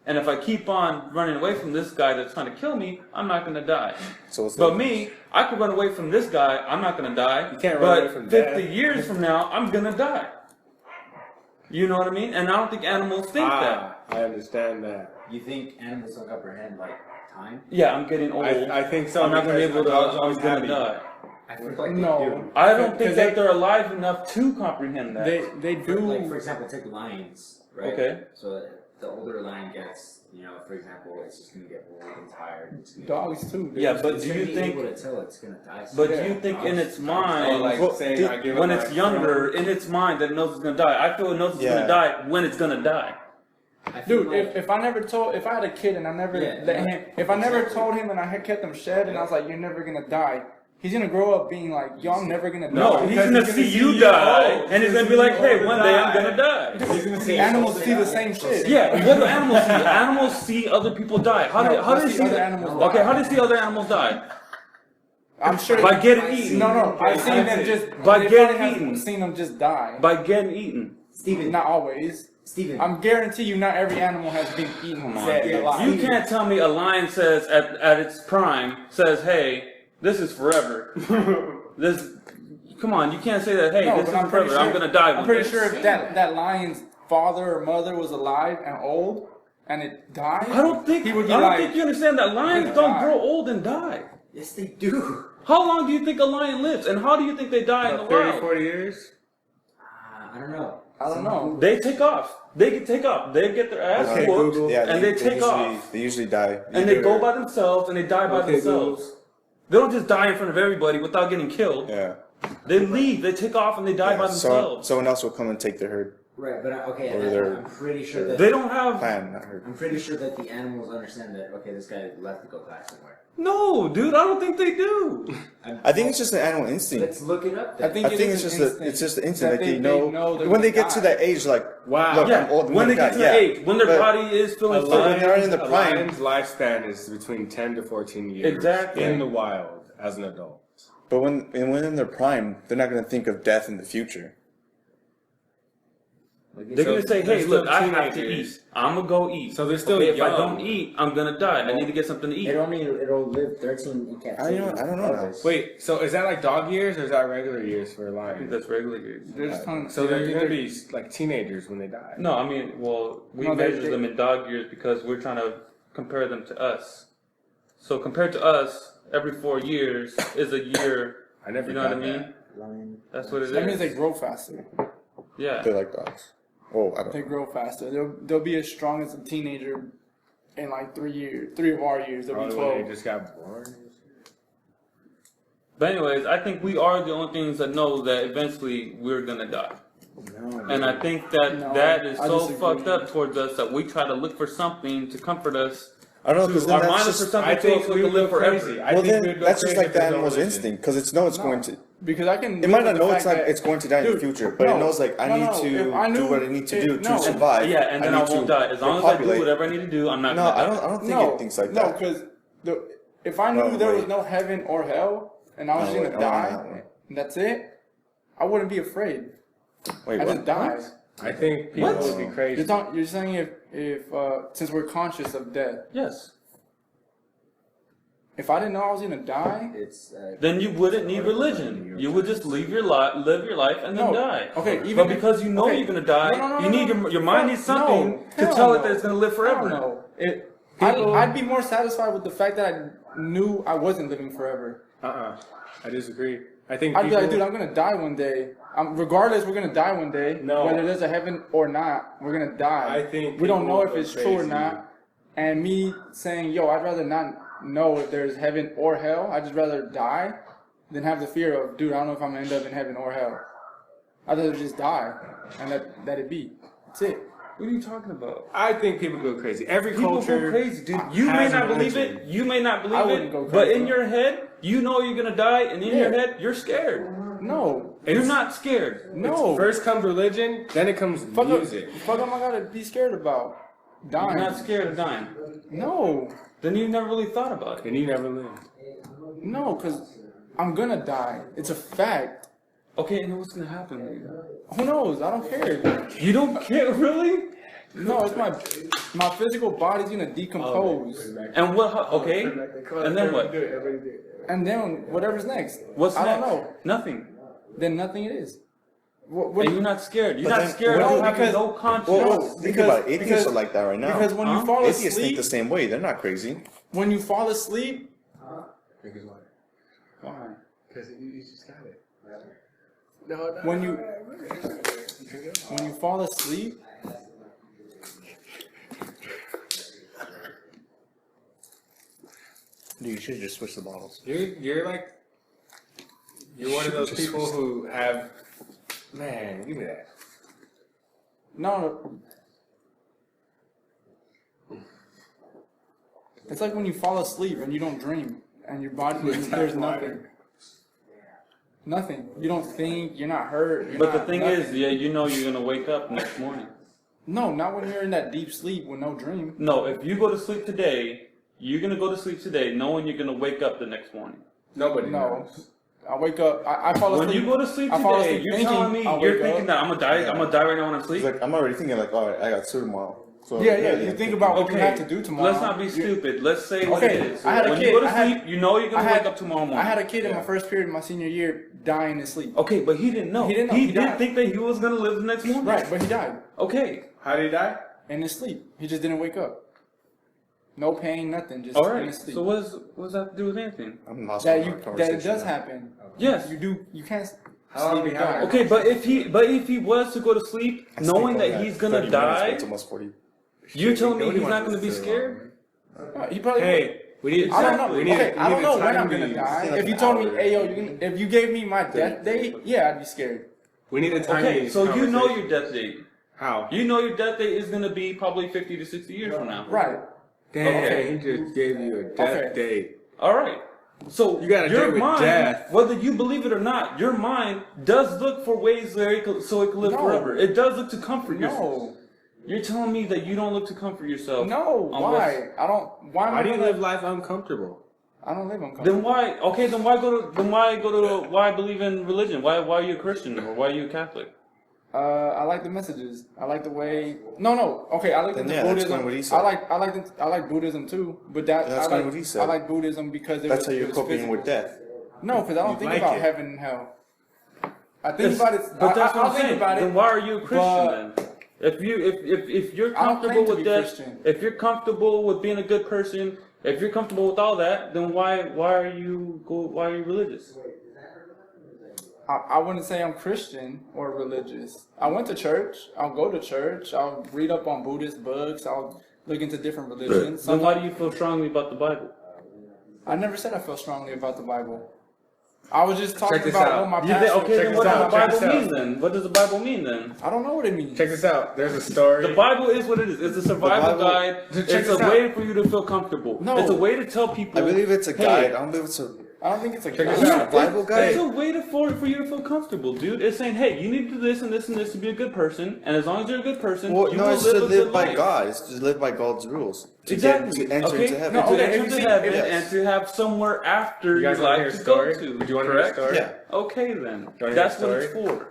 And if I keep on running away from this guy that's trying to kill me, I'm not gonna die. So it's But like, me, I could run away from this guy, I'm not gonna die. You can't run but away from 50 death. years from now, I'm gonna die. You know what I mean? And I don't think animals think that. I understand that. You think animals don't comprehend like time? Yeah, I'm getting old. I think so. I'm not gonna be because able to. a dog's I'm always gonna happy. die. I feel like No. they do. I don't think Because that they- they're alive enough to comprehend that. They do. Like for example, take lions, right? Okay. So the older a lion gets, you know, for example, it's just gonna get old and tired. It's gonna Dogs too. Yeah, but it's do gonna you be think? able to tell it's gonna die? But soon. do you think in its Or mind, like Well, saying, dude, I give when up it's my younger, in its mind that it knows it's gonna die? I feel it knows it's Yeah. gonna die when it's gonna die. I feel Dude, like, if I had a kid and I never Yeah, let yeah. him, if I never Exactly. told him and I had kept him shed and I was like, you're never gonna die, he's gonna grow up being like, yo, I'm never gonna No, die. he's because gonna he's see gonna you see you die, old. and he's gonna be like, hey, one day I'm gonna die. He's gonna see Animals see the same shit. Yeah, what do animals see? Animals see other people die. How do No, they see see other animals Okay, die. how do they see other animals die? I'm sure. By getting eaten. No, I've seen them just By they getting probably have eaten. Seen them just die. By getting eaten. Steven, Not always. Steven, I'm guarantee you, not every animal has been eaten on, dead dude. alive. You can't tell me a lion says at its prime says, "Hey, this is forever." This, come on, you can't say that. Hey, No, this but is I'm pretty forever. I'm sure- gonna die. I'm one pretty day." sure if that lion's father or mother was alive and old and it died, I don't think he would be I don't like, think you understand that lions gonna don't die. grow old and die. yes they do. How long do you think a lion lives, and how do you think they die in the 30, wild? 40 years? I don't know. I don't know. They take off. They can take off. They get their ass Okay, whooped, Google. yeah, and they take usually, off, They usually die. and they Either- go by themselves, and they die by Okay, themselves. They don't just die in front of everybody without getting killed. Yeah. They leave. They take off, and they die by themselves. Someone else will come and take the herd. Right, but okay, Or and their- I'm pretty sure that They don't have. Plan, not herd. I'm pretty sure that the animals understand that. Okay, this guy left to go die somewhere. No, dude, I don't think they do. I think it's just an animal instinct. Let's look it up. I Then. think, I think it it's is just an a, instinct it's just an that instinct. Like they they know they're when they gonna get to die. that age, like Wow. look, Yeah, I'm old. when they gonna get to die. the Yeah. age, when their But body is A feeling when fit. they're in the a prime- lion's lifespan is between 10 to 14 years. Exactly. In the wild, as an adult. But when in their prime, they're not going to think of death in the future. They're So gonna say, they're "Hey, still look, I have to teenagers. eat. I'm gonna go eat. So they're still okay, if I young. don't eat, I'm gonna die. I need to get something to eat." It'll live 13 in captivity. I don't know now. Wait, so is that like dog years or is that regular years for a I think lion? that's regular years. They're just telling- So they're I think gonna be like teenagers when they die. No, I mean, well, we No, measure they- them in dog years because we're trying to compare them to us. So compared to us, every 4 years is a year. I never You know what I got mean? Lion. That's what it is. That means they grow faster. Yeah. They're like dogs. Oh, I don't. They grow faster. They'll be as strong as a teenager in like 3 years. 3 of our years. They'll be Probably when 12. they just got born. But anyways, I think we are the only things that know that eventually we're gonna die. No, And I think that No, that is I so disagree. fucked up towards us that we try to look for something to comfort us. I don't know because Our then mind that's is for just. something I to think us we we would can live go forever. crazy. Well, then we'd go that's just crazy like the if there's no animal's religion. instinct because it's know it's No. going to. Because I can. It might live not with know the it's fact not. that- It's going to die in the Dude, future, but no, it knows like I no, need no, if I to knew- do what I need to if- do no. to survive. Yeah, and then I need won't to die. As long as I do repopulate. whatever I need to do, I'm not No, gonna die. I don't think No, it thinks like no, that. because if I knew Oh, there was wait. no heaven or hell, and I was just Oh, gonna wait, die, and that's it, I wouldn't be afraid. Wait, I what? just die. I think people What? would be crazy. You're saying if since we're conscious of death, Yes. if I didn't know I was gonna die, It's Then you wouldn't need religion. You would just live your life, and then No. die. Okay, even But if- because you know okay. you're gonna die, No, you need your mind needs something No, to hell tell it no. that it's gonna live forever. No, People- I'd be more satisfied with the fact that I knew I wasn't living forever. I disagree. I think I'd be people, like, dude, I'm gonna die one day. Regardless, we're gonna die one day. No. Whether there's a heaven or not, we're gonna die. I think we don't people know if go it's true or crazy. not. And me saying, yo, I'd rather not know if there's heaven or hell. I'd just rather die than have the fear of, dude, I don't know if I'm gonna end up in heaven or hell. I'd rather just die and that it be. That's it. What are you talking about? I think people go crazy. Every People culture go crazy, dude. You may has not a believe religion. it. You may not I believe wouldn't it. go But crazy. in your head, you know you're gonna die, and in your Yeah. head, you're scared. No. You're not scared. No. First comes religion, then it comes Fuck music. Fuck am I gotta be scared about? Dying. You're not scared of dying. No. Then you never really thought about it. And you never live. No, because I'm gonna die. It's a fact. Okay, and what's gonna happen? Who knows? I don't care. You don't care, really? No, it's my physical body's gonna decompose. And what? Okay, and then what? And then whatever's next. What's I next? don't know. Nothing. Then nothing it is. What, And you're not scared. You're But not then- scared No, of having because- no conscience. Well, think because- about it. Atheists because- are like that right now. because when Huh? you fall Atheists think asleep, the same way. They're not crazy. when you fall asleep, Why? Because you just got it. when you fall asleep, Dude, you should just switch the bottles. You're one of those people who have. Man, give me that. no. It's like when you fall asleep and you don't dream, and your body there's nothing. Nothing. You don't think. You're not hurt. You're But the not thing nothing. is, yeah, you know you're gonna wake up next morning. No, not when you're in that deep sleep with no dream. No, if you go to sleep today, you're gonna go to sleep today knowing you're gonna wake up the next morning. Nobody No. knows. I wake up. I fall When asleep. you go to sleep I fall today, asleep you're thinking telling me I'll you're wake thinking up. that I'm gonna die. Yeah. I'm gonna die right now when I'm It's asleep. like I'm already thinking like, all right, I got school tomorrow. So Yeah. You think about what you have to do tomorrow. Let's not be stupid. Let's say what Okay, it is. I had a when kid- you go to I had- sleep, you know you're gonna I had- wake up tomorrow morning. I had a kid in my first period of my senior year dying in sleep. Okay, but he didn't know. He didn't know. He He didn't died. think that he was gonna live the next morning. Right, but he died Okay. How did he die? in his sleep. He just didn't wake up. No pain, nothing. Just All in right. his sleep. So what does that have to do with anything? I'm lost that in you our that conversation it does now. happen. Yes. You do. You can't. How long sleep we and have die. it? Okay, but if he was to go to sleep I sleep knowing only that like he's gonna 30 minutes, but die, it's almost 40. you're telling me Nobody he's not wants gonna be to stay scared? He probably. Hey, we need. I don't know. We need. Okay, I don't know when I'm to gonna die. like If you an told me, hour. hey yo, if you gave me my death date, yeah, I'd be scared. We need a tiny. Okay, so you know conversation. your death date. How? You know your death date is gonna be probably 50 to 60 years from now. Right. Damn, Okay. he just gave you a death Okay. date. All right. So You got a your date with mind, death. whether you believe it or not, your mind does look for ways so it can live No. forever. It does look to comfort yourself. No. You're telling me that you don't look to comfort yourself. No. on Why? I don't. Why am Why I do you gonna- live life uncomfortable? I don't live uncomfortable. Then why? Okay, then why why believe in religion? Why are you a Christian or why are you a Catholic? I like the messages. I like the way. No. Okay, I like Then the yeah, that's Buddhism. kind of what he said. I like Buddhism too. But that That's I kind of like, what he said. I like Buddhism because That's how it you're was coping physical. with death. No, because I don't You think like about it. heaven and hell. I think about it. But that's what I'll I'm think saying. about Then it. why are you a Christian but- then? If you're I don't claim comfortable to with be death, Christian. if you're comfortable with being a good person, if you're comfortable with all that, then why are you religious? I wouldn't say I'm Christian or religious. I went to church. I'll go to church. I'll read up on Buddhist books. I'll look into different religions. Then why do you feel strongly about the Bible? I never said I feel strongly about the Bible. I was just talking Check this about out. what my You pastor. think, okay, check then this what does out, the check Bible this out. mean then? What does the Bible mean then? I don't know what it means. Check this out. There's a story. The Bible is what it is. It's a survival Bible- guide. Check It's a this out. way for you to feel comfortable. No. It's a way to tell people. I believe it's a hey, guide. I don't believe it's a. I don't think it's a Check God. this out. Bible guy. It's a way for you to feel comfortable, dude. It's saying, hey, you need to do this and this and this to be a good person, and as long as you're a good person, Well, you no, will it's live to a good live by life. God. It's to live by God's rules. To Exactly. get to enter Okay. into heaven. No, To okay, enter if you into see- heaven yes. and to have somewhere after You guys your want to hear life a to story? go to. Would you want to hear a Correct? story? Yeah. Okay, then. wanna hear That's a what it's story? for.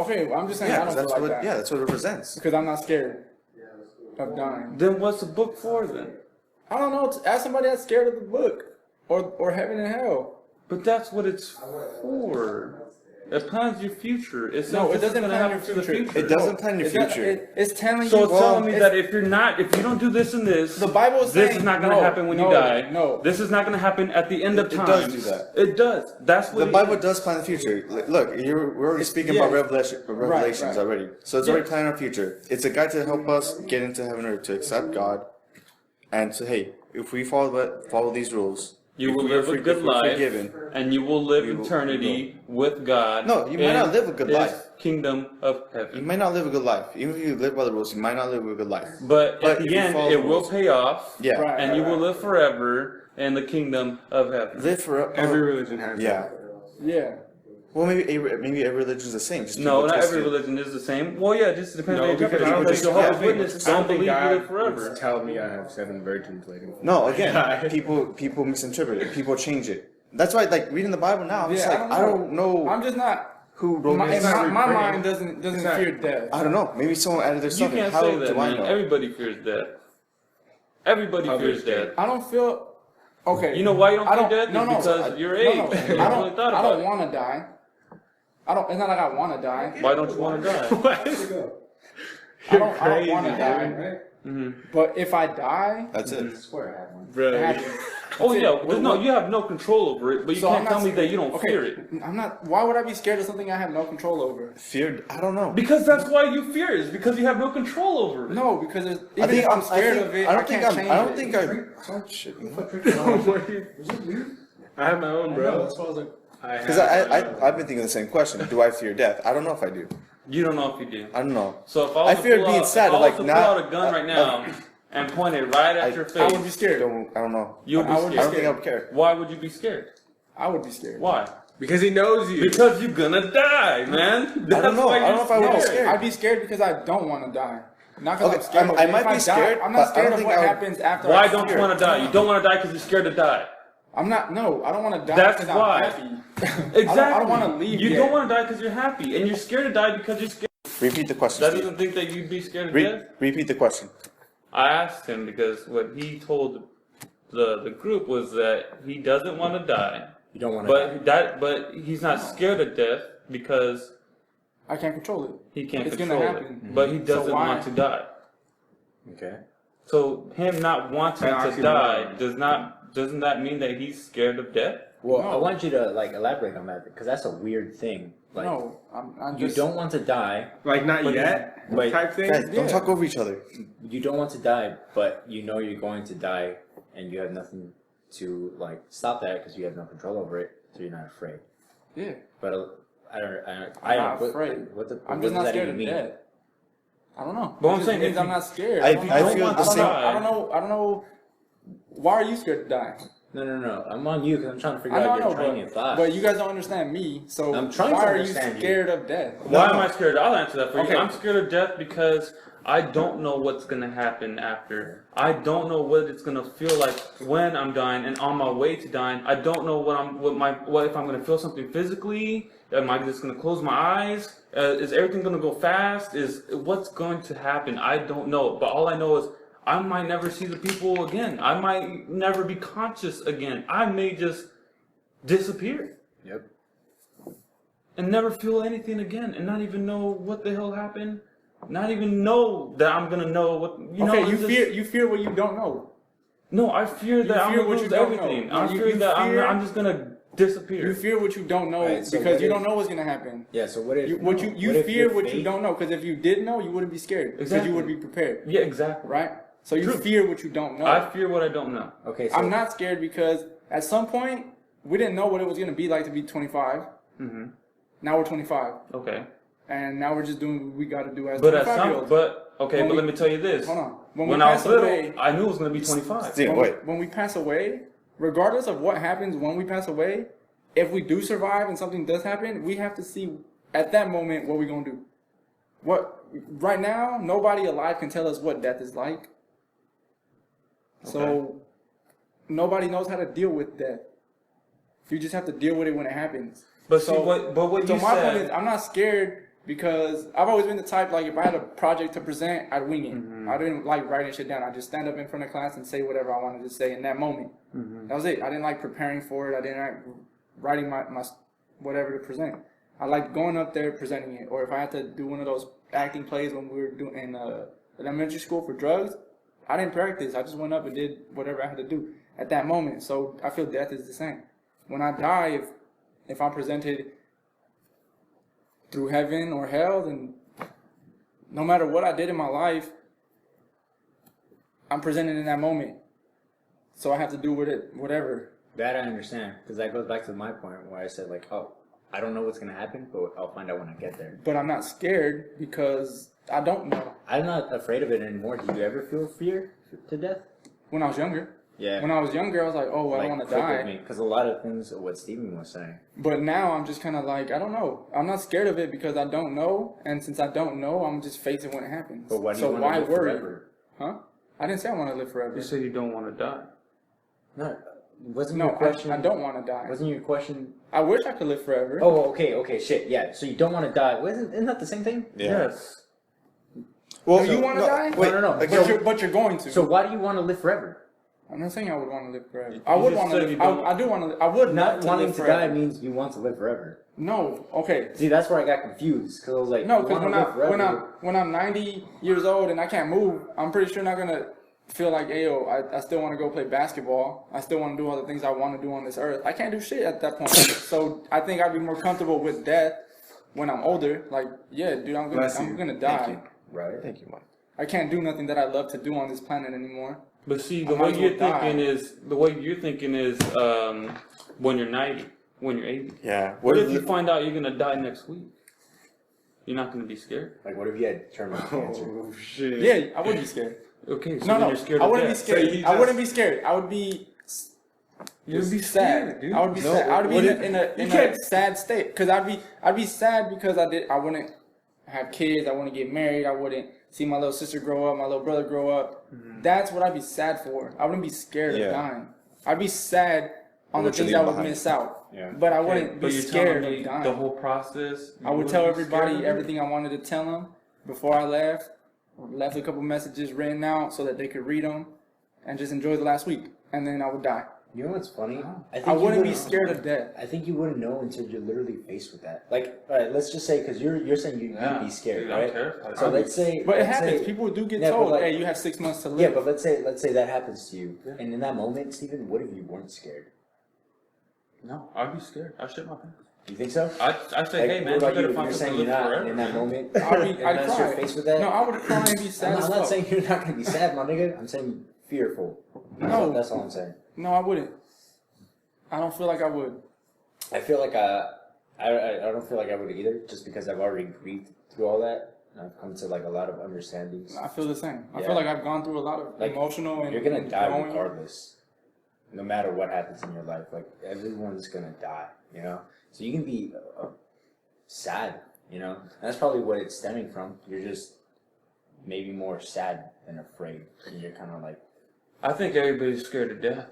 Okay, well, I'm just saying I Yeah, don't 'cause feel that's like what. that Yeah, that's what it represents. because I'm not scared of dying. Then what's the book for then? I don't know. Ask somebody that's scared of the book or heaven and hell. But that's what it's for. It plans your future. It says No, it this is doesn't gonna plan happen your to the future. future. It doesn't plan your It's not- future. it's telling So you. it's telling me it's- that if you don't do this and this, The Bible is this saying is not going to no, happen when no, you die. no. This is not going to happen at the end of It time. does do that. It does. That's what The it Bible is. does plan the future. Look, we're already speaking yeah. about Revelations right. already. So it's Yeah. already planning our future. It's a guide to help us get into heaven or to accept God, and to hey, if we follow these rules, You if will we are live a if good we're life, forgiven. and you will live we will- eternity with God. No, you might in not live a good His life. Kingdom of You heaven. might not live a good life. Even if you live by the rules, you might not live a good life. But at if the you end, follow it the will rules. pay off. Yeah. Right. And you will live forever in the kingdom of heaven. Live for Every religion has Yeah. that. Yeah. Well, maybe every religion is the same. Just No, people not twist every it. religion is the same. Well, yeah, it just depends on No, your because I don't interpretation. think Jehovah's yeah, Witnesses I don't don't think believe you God live forever. would tell me I have 7 virgins waiting. No, again, Yeah. people misinterpret it. People change it. That's why, like reading the Bible now, I'm just Yeah, like, I don't know I'm just not. who wrote My, this. my bringing- mind doesn't it's not- fear death. I don't know. Maybe someone added their You stuff. in. can't How say do that, I man. know? Everybody fears death. Everybody Others fears death. I don't feel. Okay. You know why you don't I fear don't. death? No, It's no. because your no, age. no. You I haven't don't. really thought I about don't it. want to die. I don't. It's not like I want to die. Why don't you want to die? I don't want to die. hmm But if I die, That's it. it Bro, happens. Oh That's yeah, it. well, no, you have no control over it, but you So I'm can't not tell me that scared. you don't Okay, fear it. I'm not. Why would I be scared of something I have no control over? Feared? I don't know. Because that's why you fear it, is because you have no control over it. No, because there's, I even think if I'm scared of it, I don't can't think change I don't it. think I. Oh shit. I have my own, bro. That's why I was like, Because I've been thinking the same question. Do I fear death? I don't know if I do. You don't know if you do. I don't know. So if I was I to fear pull being out, sad, if I was like, to not- pull out a gun right now and point it right at your I would face, be scared. I don't know. you would be I would be scared. I don't think I would care. Why would you be scared? I would be scared. Why? Because he knows you. Because you're gonna die, man. That's don't know. why I don't you're know if I would be No, scared. I'd be scared because I don't want to die. Not because Okay, I'm scared. I of it. might If be die, scared, I'm but not I scared don't of think what I would- happens after. Why I don't you fear. want to die? You don't want to die because you're scared to die. I'm not. No, I don't want to die That's because why. I'm happy. Exactly. I don't want to leave. You yet. don't want to die because you're happy, and you're scared to die because you're scared. Repeat the question. That Steve. doesn't think that you'd be scared of death. Repeat the question. I asked him because what he told the group was that he doesn't want to die, You don't want to. but he's not scared of death because I can't control it. he can't It's control gonna it. happen. But he doesn't why? want to die. Okay. So him not wanting An to die oxymoron. doesn't that mean that he's scared of death? Well, No. I want you to like elaborate on that because that's a weird thing. Like, No, I'm you just. don't want to die. Like, not But yet? wait. Type thing? Guys, don't Yeah. talk over each other. You don't want to die, but you know you're going to die, and you have nothing to like stop that because you have no control over it, so you're not afraid. Yeah, But I don't. I'm not what, afraid. What the? I'm what just does not that scared even of mean? death. I don't know. But It I'm just saying means if I'm you- not scared. I don't feel know. the same. I don't know. Why are you scared to die? No. I'm on you because I'm trying to figure I know, out your train but, of thought. but you guys don't understand me. So I'm trying why to are you understand you. scared of death? Why No. am I scared? I'll answer that for Okay. you. I'm scared of death because I don't know what's gonna happen after. I don't know what it's gonna feel like when I'm dying and on my way to dying. I don't know what if I'm gonna feel something physically. Am I just gonna close my eyes? Is everything gonna go fast? Is what's going to happen? I don't know. But all I know is I might never see the people again. I might never be conscious again. I may just disappear Yep. and never feel anything again and not even know what the hell happened. Not even know that I'm gonna know what you know. Okay, it's just- you fear what you don't know. No, I fear that I'm fear gonna what you lose don't everything. know. I You- fear you that fear- I'm just gonna disappear. You fear what you don't know Alright, so because what you if- don't know what's gonna happen. Yeah. So what if You what fear if your what you faith- don't know because if you did know, you wouldn't be scared because Exactly. you would be prepared, Yeah, exactly. right? So you True. fear what you don't know. I fear what I don't know. Okay. So I'm not scared because at some point we didn't know what it was gonna be like to be 25. hmm Now we're 25, Okay, and now we're just doing what we got to do as but at 25-year-olds. okay, When but we- let me tell you this. Hold on. When we I was pass little, away, I knew it was gonna be 25. Yeah, wait. when we pass away, regardless of what happens when we pass away, if we do survive and something does happen, we have to see at that moment what we're gonna do. Right now, nobody alive can tell us what death is like. So nobody knows how to deal with death. You just have to deal with it when it happens. But So- see, what So you my point said. is, I'm not scared because I've always been the type, like, if I had a project to present, I'd wing it. Mm-hmm. I didn't like writing shit down. I just stand up in front of class and say whatever I wanted to say in that moment. Mm-hmm. That was it. I didn't like preparing for it. I didn't like writing my whatever to present. I liked going up there presenting it. Or if I had to do one of those acting plays when we were doing in elementary school for drugs, I didn't practice. I just went up and did whatever I had to do at that moment. So I feel death is the same. When I die, if I'm presented through heaven or hell, then no matter what I did in my life, I'm presented in that moment. So I have to do with it, whatever. That I understand, because that goes back to my point where I said, like, oh, I don't know what's going to happen, but I'll find out when I get there. But I'm not scared because I don't know. I'm not afraid of it anymore. Do you ever feel fear to death? When I was younger. Yeah. When I was younger, I was like, oh, I don't want to die. Because a lot of things, what Steven was saying. But now I'm just kind of like, I don't know. I'm not scared of it because I don't know. And since I don't know, I'm just facing when it happens. But why do you so want why to live worry? forever? Huh? I didn't say I want to live forever. You said you don't want to die. No, wasn't No, your question? I don't want to die. Wasn't your question? I wish I could live forever. Oh, okay, shit, yeah. So you don't want to die? Isn't that the same thing? Yes. Well, Do you want to die? Wait, No. like, But you're going to. So why do you want to live forever? I'm not saying I would want to live forever. I would just want to said live. you don't- I do want to. I would Not love wanting live to forever. die means you want to live forever. No. Okay. See, that's where I got confused because I was like, No, you because wanna live forever. when I'm 90 years old and I can't move, I'm pretty sure not gonna feel like, ayo, I still want to go play basketball. I still want to do all the things I want to do on this earth. I can't do shit at that point. So I think I'd be more comfortable with death when I'm older. Like, yeah, dude, I'm Bless gonna you. die. Thank you. Right. Thank you, Mike. I can't do nothing that I love to do on this planet anymore. But see, I the might way as you're well die. thinking is when you're 90, when you're 80. Yeah. What if you find out you're gonna die next week? You're not gonna be scared. Like, what if you had terminal cancer? Oh shit. Yeah, I would be scared. Okay, so No, then no, you're scared I of wouldn't be death. scared. So you I just- wouldn't be scared. I would be. You'd be sad, scared, dude. I would be No, sad. I would what be if- in you a can't- sad state because I'd be sad because I wouldn't have kids. I wouldn't get married. I wouldn't see my little sister grow up, my little brother grow up. That's what I'd be sad for. I wouldn't be scared Yeah. of dying. I'd be sad on the What you things I leave would behind. miss out. Yeah. But I Okay, wouldn't but be you're scared telling me of dying. the whole process. I would you tell wouldn't be scared everybody of it? everything I wanted to tell them before I left. Left a couple messages written out so that they could read them and just enjoy the last week. And then I would die. You know what's funny? I wouldn't be scared of death. I think you wouldn't know until you're literally faced with that. Like, all right, let's just say because you're saying you'd be scared, dude, I'm right? terrified. So let's say, But it let's happens. say- People do get Yeah, but told, like- hey, you have 6 months to live. Yeah, but let's say that happens to you, and in that moment, Stephen, what if you weren't scared? No, I'd be scared. I'd shit my pants. You think so? I'd say, Like, hey man, what you about better you? find You're something saying to you're live not forever. in that moment. I'd Unless cry. you're faced with that. No, I would cry and be sad I'm as not fuck. saying you're not gonna be sad, my nigga. I'm saying fearful. No. That's all I'm saying. No, I wouldn't. I don't feel like I would. I feel like I don't feel like I would either, just because I've already grieved through all that. And I've come to like a lot of understandings. I feel the same. I Yeah. feel like I've gone through a lot of Like, emotional and You're gonna and die growing. regardless, no matter what happens in your life. Like everyone's gonna die, you know. So you can be sad, you know. And that's probably what it's stemming from. You're just maybe more sad than afraid, and you're kind of like. I think everybody's scared of death.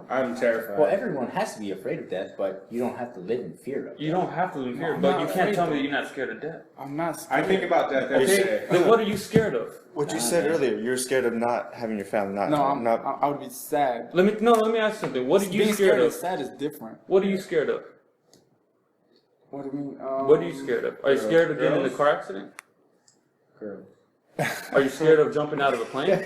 I'm terrified. Well, everyone has to be afraid of death, but you don't have to live in fear of it. You don't have to live here, I'm but not you can't afraid tell me though. that you're not scared of death. I'm not I scared. think about that every Okay, day. then what are you scared of? What you said earlier, you're scared of not having your family, not No, not. I would be sad. Let me ask you something. What are you Being scared and of? sad is different. What are you scared of? What do you mean? What are you scared of? Are you scared of getting in a Girls? car accident? Girl. Are you scared of jumping out of a plane?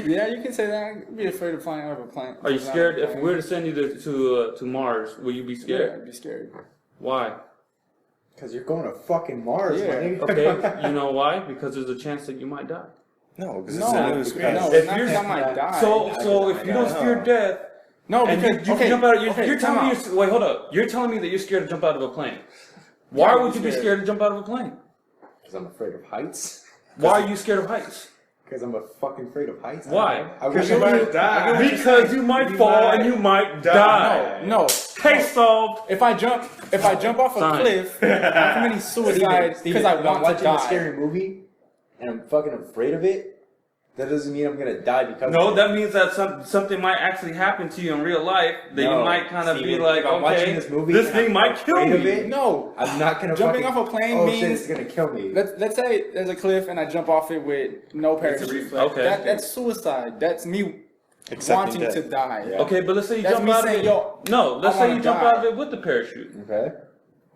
Yeah, you can say that. I'd be afraid of flying out of a plane. Are you scared if we were to send you to Mars? Will you be Yeah, scared? I'd be scared. Why? Because you're going to fucking Mars, Yeah. my nigga. Okay, you know why? Because there's a chance that you might die. No, because No, it's a new no, experience. it's not that I might die. So if you don't fear death, no, and because you jump out, you're time telling me out. wait, hold up. You're telling me that you're scared to jump out of a plane. Why Yeah, would you be scared. scared to jump out of a plane? Because I'm afraid of heights. Why are you scared of heights? Because I'm fucking afraid of heights. Why? I Because wish you I might knew. die. Because you might You fall might and you might die. No. Case solved. If I jump off a Fine. cliff, I'm committing suicide Steven, because I if I'm want to watching a die. scary movie and I'm fucking afraid of it, that doesn't mean I'm gonna die because No, of it. that means that something might actually happen to you in real life that No, you might kind of be Steven, like, if I'm watching okay, this movie this and thing I'm might kill afraid of me. it, No. I'm not gonna Jumping fucking, off a plane oh shit, means- it's gonna kill me. Let's say there's a cliff and I jump off it with no parachute. Okay. That's suicide. That's me Accepting wanting death. to die. Yeah. Okay, but let's say you That's jump me out of saying, it. yo, No, let's I say wanna you jump die. out of it with the parachute. Okay.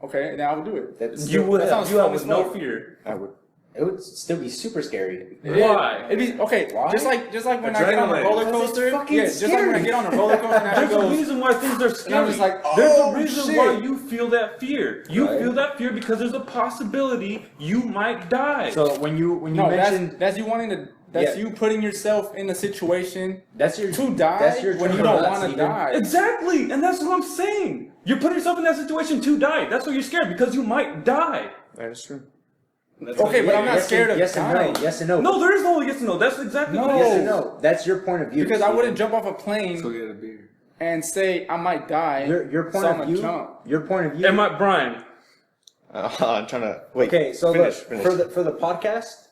Okay, then I will do it. That's You would that have sounds you have fun with as no fuck. fear. I would. It would still be super scary. Why? It'd be okay. Why? Just like when I get on a Adrenaline. roller Because it's coaster. fucking Yeah, just like when I scary. get on a roller coaster and I There's a go. reason why things are scary. I'm just like, There's oh, a reason shit. why you feel that fear. You Right. feel that fear because there's a possibility you might die. So when you No, mentioned that's you wanting to. That's Yeah. you putting yourself in a situation that's your to die that's your when you term don't of that, want to Steven. die. Exactly, and that's what I'm saying. You're putting yourself in that situation to die. That's why you're scared because you might die. That is true. Okay, but I'm not Yes scared and, of yes and dying. no. Yes and no. No, there is no yes and no. That's exactly No. what it Yes is. and no. That's your point of view. Because I Steven. wouldn't jump off a plane Go get a beer. and say I might die. Your point so of I'ma view. jump. Your point of view. Am I Brian? I'm trying to wait. Okay, so finish, look, finish. for the podcast,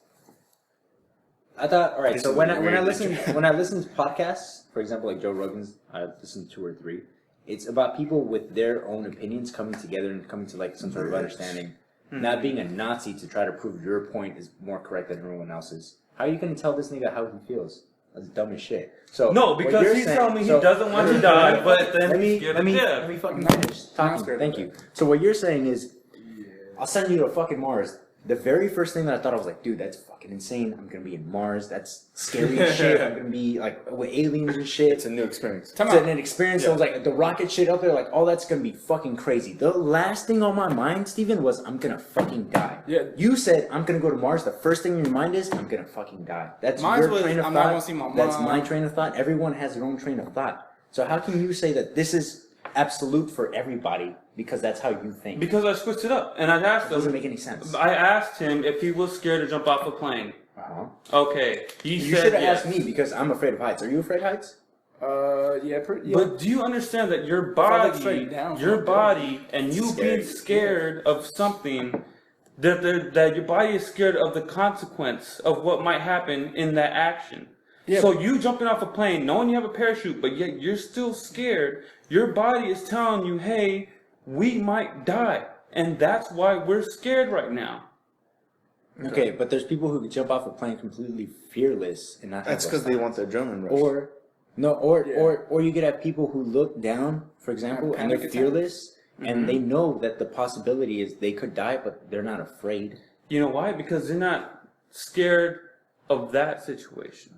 I thought, all right. This So is when a I weird listen picture. when I listen to podcasts, for example, like Joe Rogan's, I listen to 2 or 3. It's about people with their own opinions coming together and coming to like some sort of understanding. Not being a Nazi to try to prove your point is more correct than everyone else's. How are you going to tell this nigga how he feels? That's dumb as shit. So No, what because you're he's saying- telling me he so- doesn't want to die, but then let he's me scared let of me death. let me fucking No, finish I'm talking. scared of Thank death. you. So what you're saying is, I'll send you to fucking Mars. The very first thing that I thought, I was like, dude, that's fucking insane. I'm gonna be in Mars. That's scary as shit. I'm gonna be like with aliens and shit. It's a new experience. Time It's out. an experience. I was like, the rocket shit out there, like all that's gonna be fucking crazy. The last thing on my mind, Steven, was I'm gonna fucking die. Yeah. You said I'm gonna go to Mars. The first thing in your mind is I'm gonna fucking die. That's Mine your was, train of I'm thought. not gonna see my That's mom. my train of thought. Everyone has their own train of thought. So how can you say that this is absolute for everybody because that's how you think? Because I switched it up, and I asked It doesn't him. make any sense. I asked him if he was scared to jump off a plane. Uh-huh. Okay, he You said should have yes. asked me because I'm afraid of heights. Are you afraid of heights? Yeah, pretty. Yeah. But do you understand that your I look body, straight down, your fuck body, and you Scary. being scared of something, that your body is scared of the consequence of what might happen in that action. Yeah, So you jumping off a plane, knowing you have a parachute, but yet you're still scared. Your body is telling you, "Hey, we might die," and that's why we're scared right now. Okay, but there's people who could jump off a plane completely fearless and not. That's have because those they thoughts. want the adrenaline rush. Or no, or Yeah. or you could have people who look down, for example, Have and they're panic attacks. fearless, and they know that the possibility is they could die, but they're not afraid. You know why? Because they're not scared of that situation.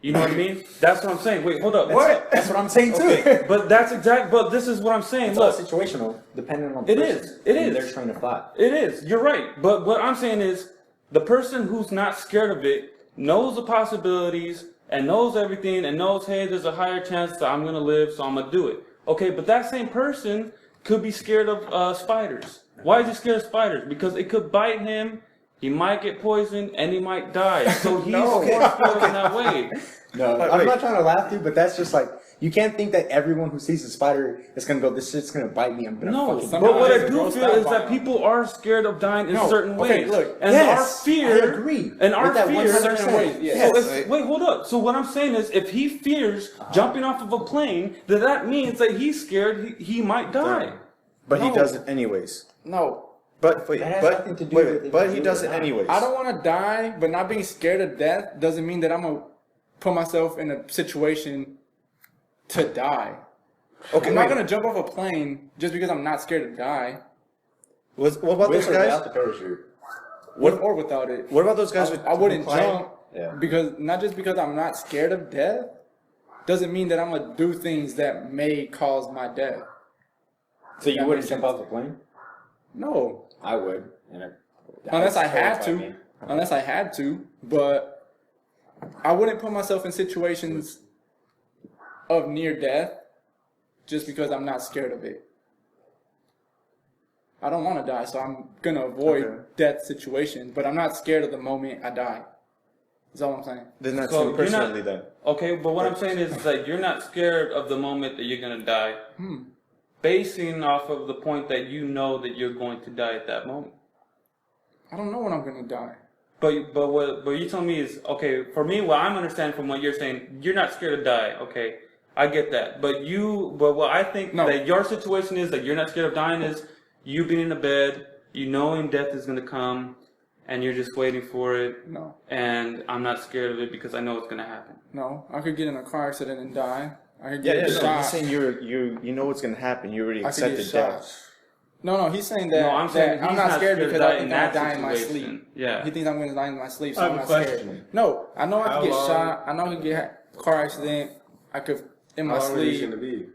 You know what I mean? That's what I'm saying. Wait, hold up. What? That's what I'm saying too. But that's exact. But this is what I'm saying. It's all Look, situational, depending on the It person is. It and is. their train of thought. it is. You're right. But what I'm saying is, the person who's not scared of it knows the possibilities and knows everything and knows, hey, there's a higher chance that I'm gonna live, so I'm gonna do it. Okay, but that same person could be scared of spiders. Why is he scared of spiders? Because it could bite him. He might get poisoned and he might die. So he's more scared in that way. No, But I'm wait. not trying to laugh, dude, but that's just like, you can't think that everyone who sees a spider is gonna go, this shit's gonna bite me, I'm gonna No, fucking but Sometimes what I it's do grossed feel out is by that them. people are scared of dying in No, certain okay, ways. look, and yes, our fear, I agree and our with that fear, 100%. Yes. So if, wait, hold up. So what I'm saying is, if he fears jumping off of a plane, then that means that he's scared he might die. But he No. does it anyways. No, But wait, That has but nothing to do wait, with wait, if but you he do does it it or not. anyways. I don't want to die, but not being scared of death doesn't mean that I'm gonna put myself in a situation to die. Okay, I'm not wait. gonna jump off a plane just because I'm not scared to die. What about those With or guys? without the parachute. With or without it. What about those guys? with I wouldn't who climb? jump Yeah. because not just because I'm not scared of death doesn't mean that I'm gonna do things that may cause my death. So you That wouldn't makes jump sense. off the plane? No, I would. And unless I it's had terrifying to. me. Unless I had to, but I wouldn't put myself in situations of near death just because I'm not scared of it. I don't want to die, so I'm gonna avoid Okay. death situations, but I'm not scared of the moment I die. That's all I'm saying. Then that's So you're not- personally then. Okay, but what I'm saying is that you're not scared of the moment that you're gonna die, basing off of the point that you know that you're going to die at that moment. I don't know when I'm gonna die. But what you telling me is okay for me. What I'm understanding from what you're saying, you're not scared to die. Okay, I get that. But what I think No. that your situation is that you're not scared of dying is you being in the bed, you knowing death is gonna come, and you're just waiting for it. No, And I'm not scared of it because I know it's gonna happen. no. I could get in a car accident and die. I could Yeah, get yeah. No, shot. he's saying you know what's gonna happen. You already I could get accepted shot. death. No, he's saying that, No, I'm saying that I'm he's not not scared scared because to I die think in I'm that gonna die in my situation. sleep. Yeah. He thinks I'm gonna die in my sleep, so I I'm have not a scared. question. No, I know I How could get long- shot. I know I could get a car accident. I could in my How long are these sleep. gonna be?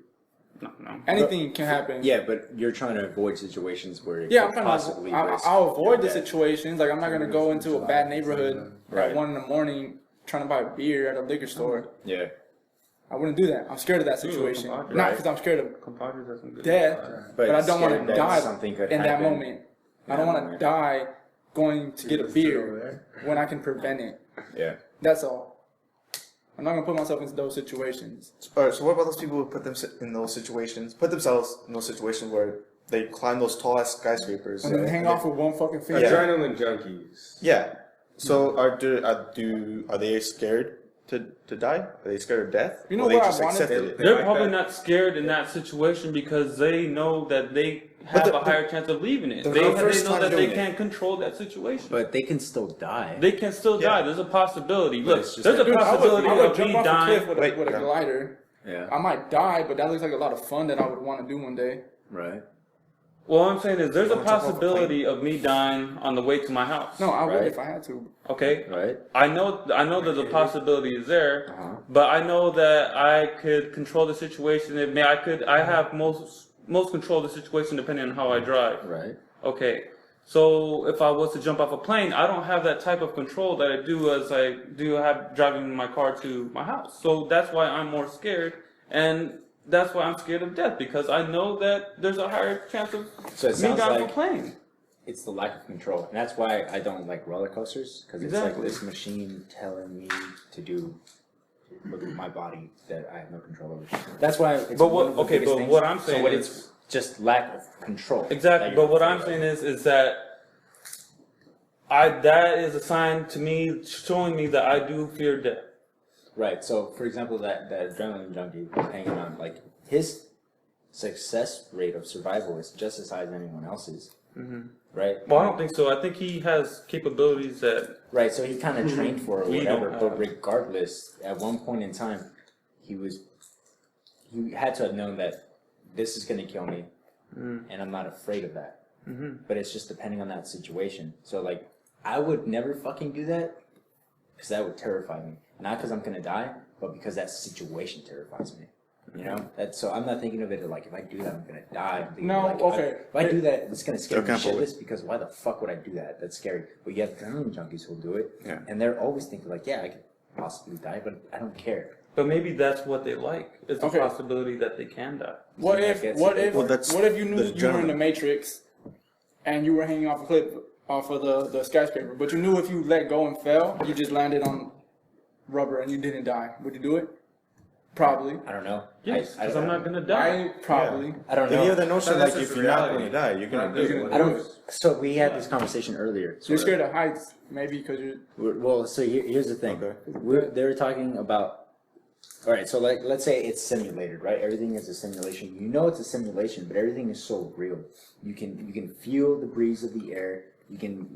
No. Anything can happen. Yeah, but you're trying to avoid situations where it Yeah, I'm could trying possibly to. risk I'll avoid the your death. situations. Like I'm not gonna go into a bad neighborhood Right. at 1 a.m. trying to buy beer at a liquor store. Yeah. I wouldn't do that. I'm scared of that situation. compadre. Not Right. because I'm scared of Compadres has some good death, but I don't want scared to that die something could in that happen. moment. I don't want to die going to get a beer when I can prevent it. Yeah. That's all. I'm not gonna put myself into those situations. All right. So what about those people who put themselves in those situations where they climb those tall ass skyscrapers And then hang off with one fucking finger. Yeah. Adrenaline junkies. Yeah. So are they scared to die? Are they scared of death? You know Or they what I just wanted accepted to- it? They're like probably that. not scared in that situation because they know that they have the- a higher chance of leaving it. the They first know time that they doing it. can't control that situation. But they can still die. They can still Yeah. die. There's a possibility. Look, it's just there's a that- Dude, possibility I would of jump me off a dying. cliff with Wait, a yeah. glider. Yeah. I might die, but that looks like a lot of fun that I would want to do one day. Right. Well, I'm saying is there's a Wanna jump off a possibility of me dying on the way to my house. No, I would Right. if I had to. Okay. Right. I know that the possibility is there, Uh-huh. but I know that I could control the situation. I have most control of the situation depending on how I drive. Right. Okay. So if I was to jump off a plane, I don't have that type of control that I do as I do have driving my car to my house. So that's why I'm more scared, and that's why I'm scared of death because I know that there's a higher chance of So it me sounds dying like from a plane. it's the lack of control, and that's why I don't like roller coasters because it's like Exactly. this machine telling me to do with my body that I have no control over. That's why. It's But one of the biggest things. what I'm So saying what is it's just lack of control. exactly. that you're But what afraid I'm of. saying is that that is a sign to me showing me that I do fear death. Right. So, for example, that adrenaline junkie who's hanging on, like his success rate of survival is just as high as anyone else's. Mm-hmm. Right. Well, I don't think so. I think he has capabilities that Right. So he kind of trained for it or We whatever. don't But have. regardless, at one point in time, he had to have known that this is going to kill me, and I'm not afraid of that. Mm-hmm. But it's just depending on that situation. So like, I would never fucking do that because that would terrify me. Not because I'm gonna die, but because that situation terrifies me. You know, so I'm not thinking of it like if I do that I'm gonna die. I'm thinking No, like, okay. If I do that, it's gonna scare me Still can't shitless because why the fuck would I do that? That's scary. But you have adrenaline junkies who'll do it, Yeah. and they're always thinking like, yeah, I could possibly die, but I don't care. But maybe that's what they like. Is the Okay. possibility that they can die. What Yeah, if that's- what if Well, that's what if you knew the you were in gentleman. the Matrix and you were hanging off a cliff off of the skyscraper, but you knew if you let go and fell, you just landed on rubber and you didn't die. Would you do it? Probably. I don't know. Yes, I because don't I'm know. not gonna die. I probably. I don't Then you know. have the notion No, like that's if just you're not reality. going to die, you're going Not to do doing it. what I don't. So we had this conversation earlier. You're sort of. scared of heights, maybe because you're. Well, so here's the thing. Okay. They were talking about. All right, so like let's say it's simulated, right? Everything is a simulation. You know it's a simulation, but everything is so real. You can feel the breeze of the air. You can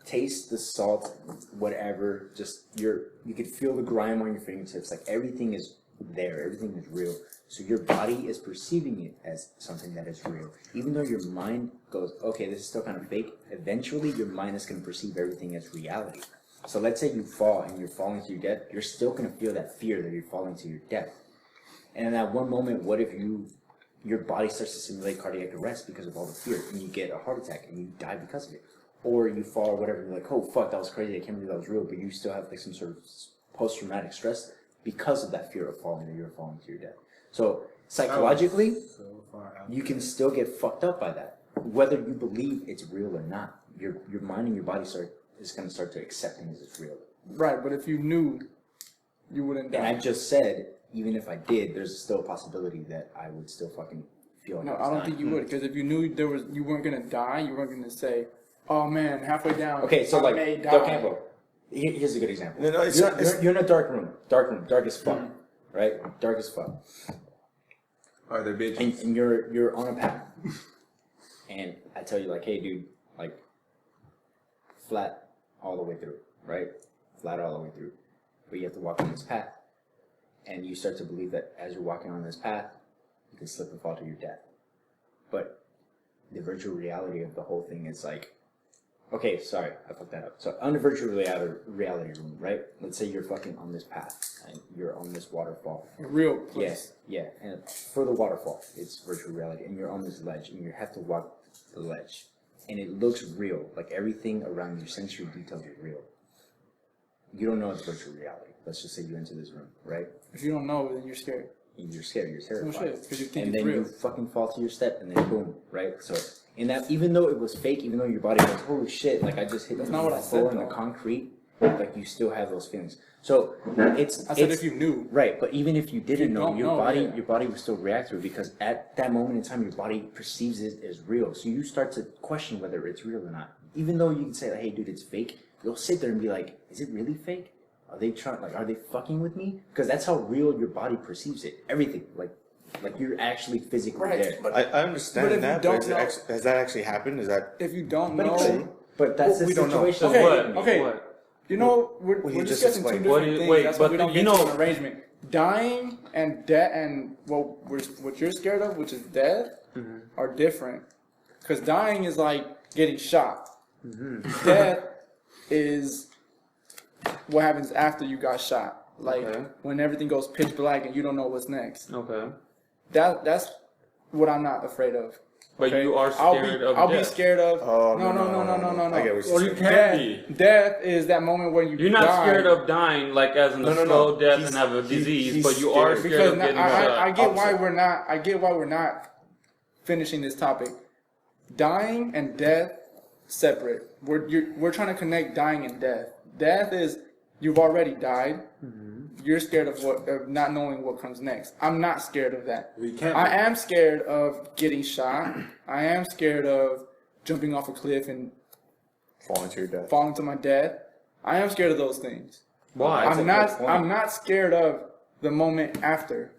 taste the salt, whatever. Just you can feel the grime on your fingertips. Like everything is there. Everything is real. So your body is perceiving it as something that is real. Even though your mind goes, okay, this is still kind of fake, eventually your mind is going to perceive everything as reality. So let's say you fall and you're falling to your death, you're still going to feel that fear that you're falling to your death. And in that one moment, what if your body starts to simulate cardiac arrest because of all the fear, and you get a heart attack and you die because of it? Or you fall or whatever, you're like, oh fuck, that was crazy, I can't believe that was real, but you still have like some sort of post-traumatic stress because of that fear of falling, that you're falling to your death. So psychologically, So far out. you can still get fucked up by that, whether you believe it's real or not. Your mind and your body is going to start to accept things as real. Right, but if you knew, you wouldn't die. And I just said, even if I did, there's still a possibility that I would still fucking feel like No, I was I don't dying. think you would, because if you knew you weren't gonna die, you weren't gonna say, "Oh man, halfway down." Okay, so I like may die." Del Campo. Here's a good example. No, it's you're, not- it's- you're in a dark room, dark as fuck, right? Dark as fuck, Are there bitches? and you're on a path, and I tell you like, hey, dude, like flat all the way through, right? Flat all the way through, but you have to walk on this path, and you start to believe that as you're walking on this path, you can slip and fall to your death, but the virtual reality of the whole thing is like. Okay, sorry, I fucked that up. So, on the virtual reality room, right? Let's say you're fucking on this path, and you're on this waterfall. A real place. Yes, yeah, and for the waterfall, it's virtual reality, and you're on this ledge, and you have to walk the ledge, and it looks real, like everything around your sensory details are real. You don't know it's virtual reality. Let's just say you enter this room, right? If you don't know, then you're scared. And you're scared, you're No terrified. shit, because you think And it's then real. you fucking fall to your step, and then boom, right? So, in that, even though it was fake, even though your body goes, holy shit, like I just hit That's the not what I floor said, in the though. concrete, like you still have those feelings. So, it's I said it's, if you knew. right, but even if you didn't you know, don't your know, body yeah. your body will still react to it because at that moment in time, your body perceives it as real. So you start to question whether it's real or not. Even though you can say, like, hey, dude, it's fake, you'll sit there and be like, is it really fake? Are they fucking with me? Because that's how real your body perceives it. Everything, like you're actually physically Right, there. but I But understand if you that, don't but know- has that actually happened? Is that if you don't But, know, but that's Well, we the don't know. situation. Okay, What? okay. What? you know, we're Well, you just discussing two explained. different What do you- things. wait, That's why but we don't you get to know- an arrangement. Dying and death, and what you're scared of, which is death, are different. Because dying is like getting shot. Death is what happens after you got shot. Like Okay. when everything goes pitch black and you don't know what's next. Okay. That's what I'm not afraid of. But okay? you are I'll scared be, of I'll be death. scared of. Oh, No. I get what you're Well, you saying. can't be. Death is that moment when you You're not die. scared of dying, like as in a No. slow death He's- and have a disease, he's but you are scared. scared Because of now, getting shot. I get why Opposite. we're not. I get why we're not finishing this topic. Dying and death separate. We're trying to connect dying and death. Death is you've already died. You're scared of not knowing what comes next. I'm not scared of that. We can't. I am scared of getting shot. I am scared of jumping off a cliff and Falling to your death. falling to my death. I am scared of those things. Why? That's a I'm good not. point. I'm not scared of the moment after.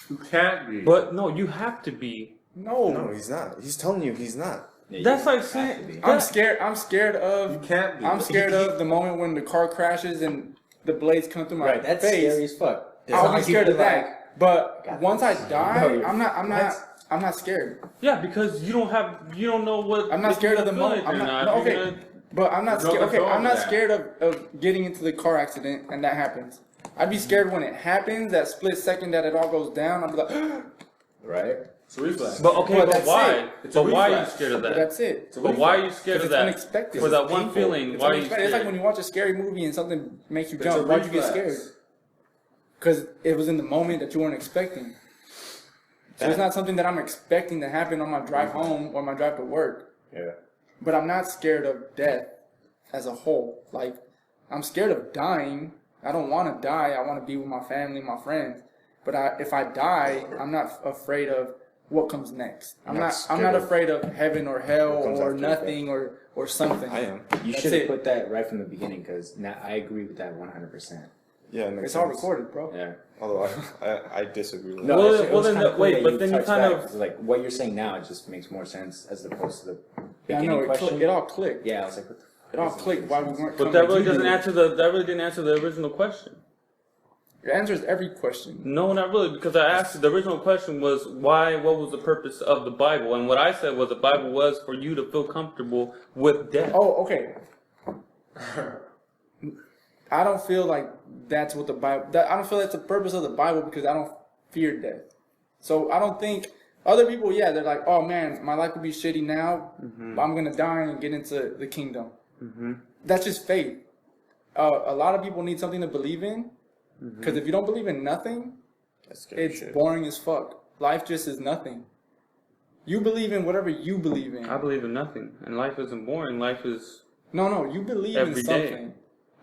You can't be. But no, you have to be. No, he's not. He's telling you he's not. Yeah, That's you like have saying- to be. I'm scared. I'm scared you of. can't be. I'm scared of the moment when the car crashes and the blades come through my Right, that's face. scary as fuck. I'll be scared of Like, that. But Got once I this. die, No, you're- I'm not scared. Yeah, because you don't know what. I'm not if scared you're of the gonna moment. feel it I'm or not. No, You're okay. gonna- But I'm not There's no scared. Okay, control I'm not over that. scared of getting into the car accident and that happens. I'd be scared when it happens, that split second that it all goes down. I'd be like, right? It's a reflex. But okay, But but that's why? it. It's a But why are you reflex. scared of but that? that's it. But why are you scared Because of it's that? unexpected. For that It's one painful. feeling, It's why are you unexpected. scared? It's like when you watch a scary movie and something makes you It's a jump. Why'd you get reflex. scared? Because it was in the moment that you weren't expecting. So it's not something that I'm expecting to happen on my drive home or my drive to work. Yeah. But I'm not scared of death as a whole. Like, I'm scared of dying. I don't want to die. I want to be with my family, my friends. But if I die, I'm not afraid of what comes next. I'm You're not not scared of afraid of heaven or hell what comes or after nothing or something. I am. You That's should have it. put that right from the beginning because now I agree with that 100%. Yeah, it makes It's all sense. recorded, bro. Yeah. Although I disagree with No, Well, it well, was then kinda that- wait, that but then you touched kind back, of- 'cause, like what you're saying now, it just makes more sense as opposed to the Yeah, I beginning know. question. It all clicked. Yeah, I was like, what the fuck It all doesn't clicked make why we sense? weren't But coming that to really you. doesn't answer that really didn't answer the original question. It answers every question. No, not really, because I asked you, the original question was why, what was the purpose of the Bible? And what I said was the Bible was for you to feel comfortable with death. Oh, okay. I don't feel like that's what the Bible. I don't feel that's the purpose of the Bible because I don't fear death. So I don't think other people. Yeah, they're like, oh man, my life could be shitty now, but I'm gonna die and get into the kingdom. That's just faith. A lot of people need something to believe in because if you don't believe in nothing, That's scary it's shit. boring as fuck. Life just is nothing. You believe in whatever you believe in. I believe in nothing, and life isn't boring. Life is No, you believe Every in day. something.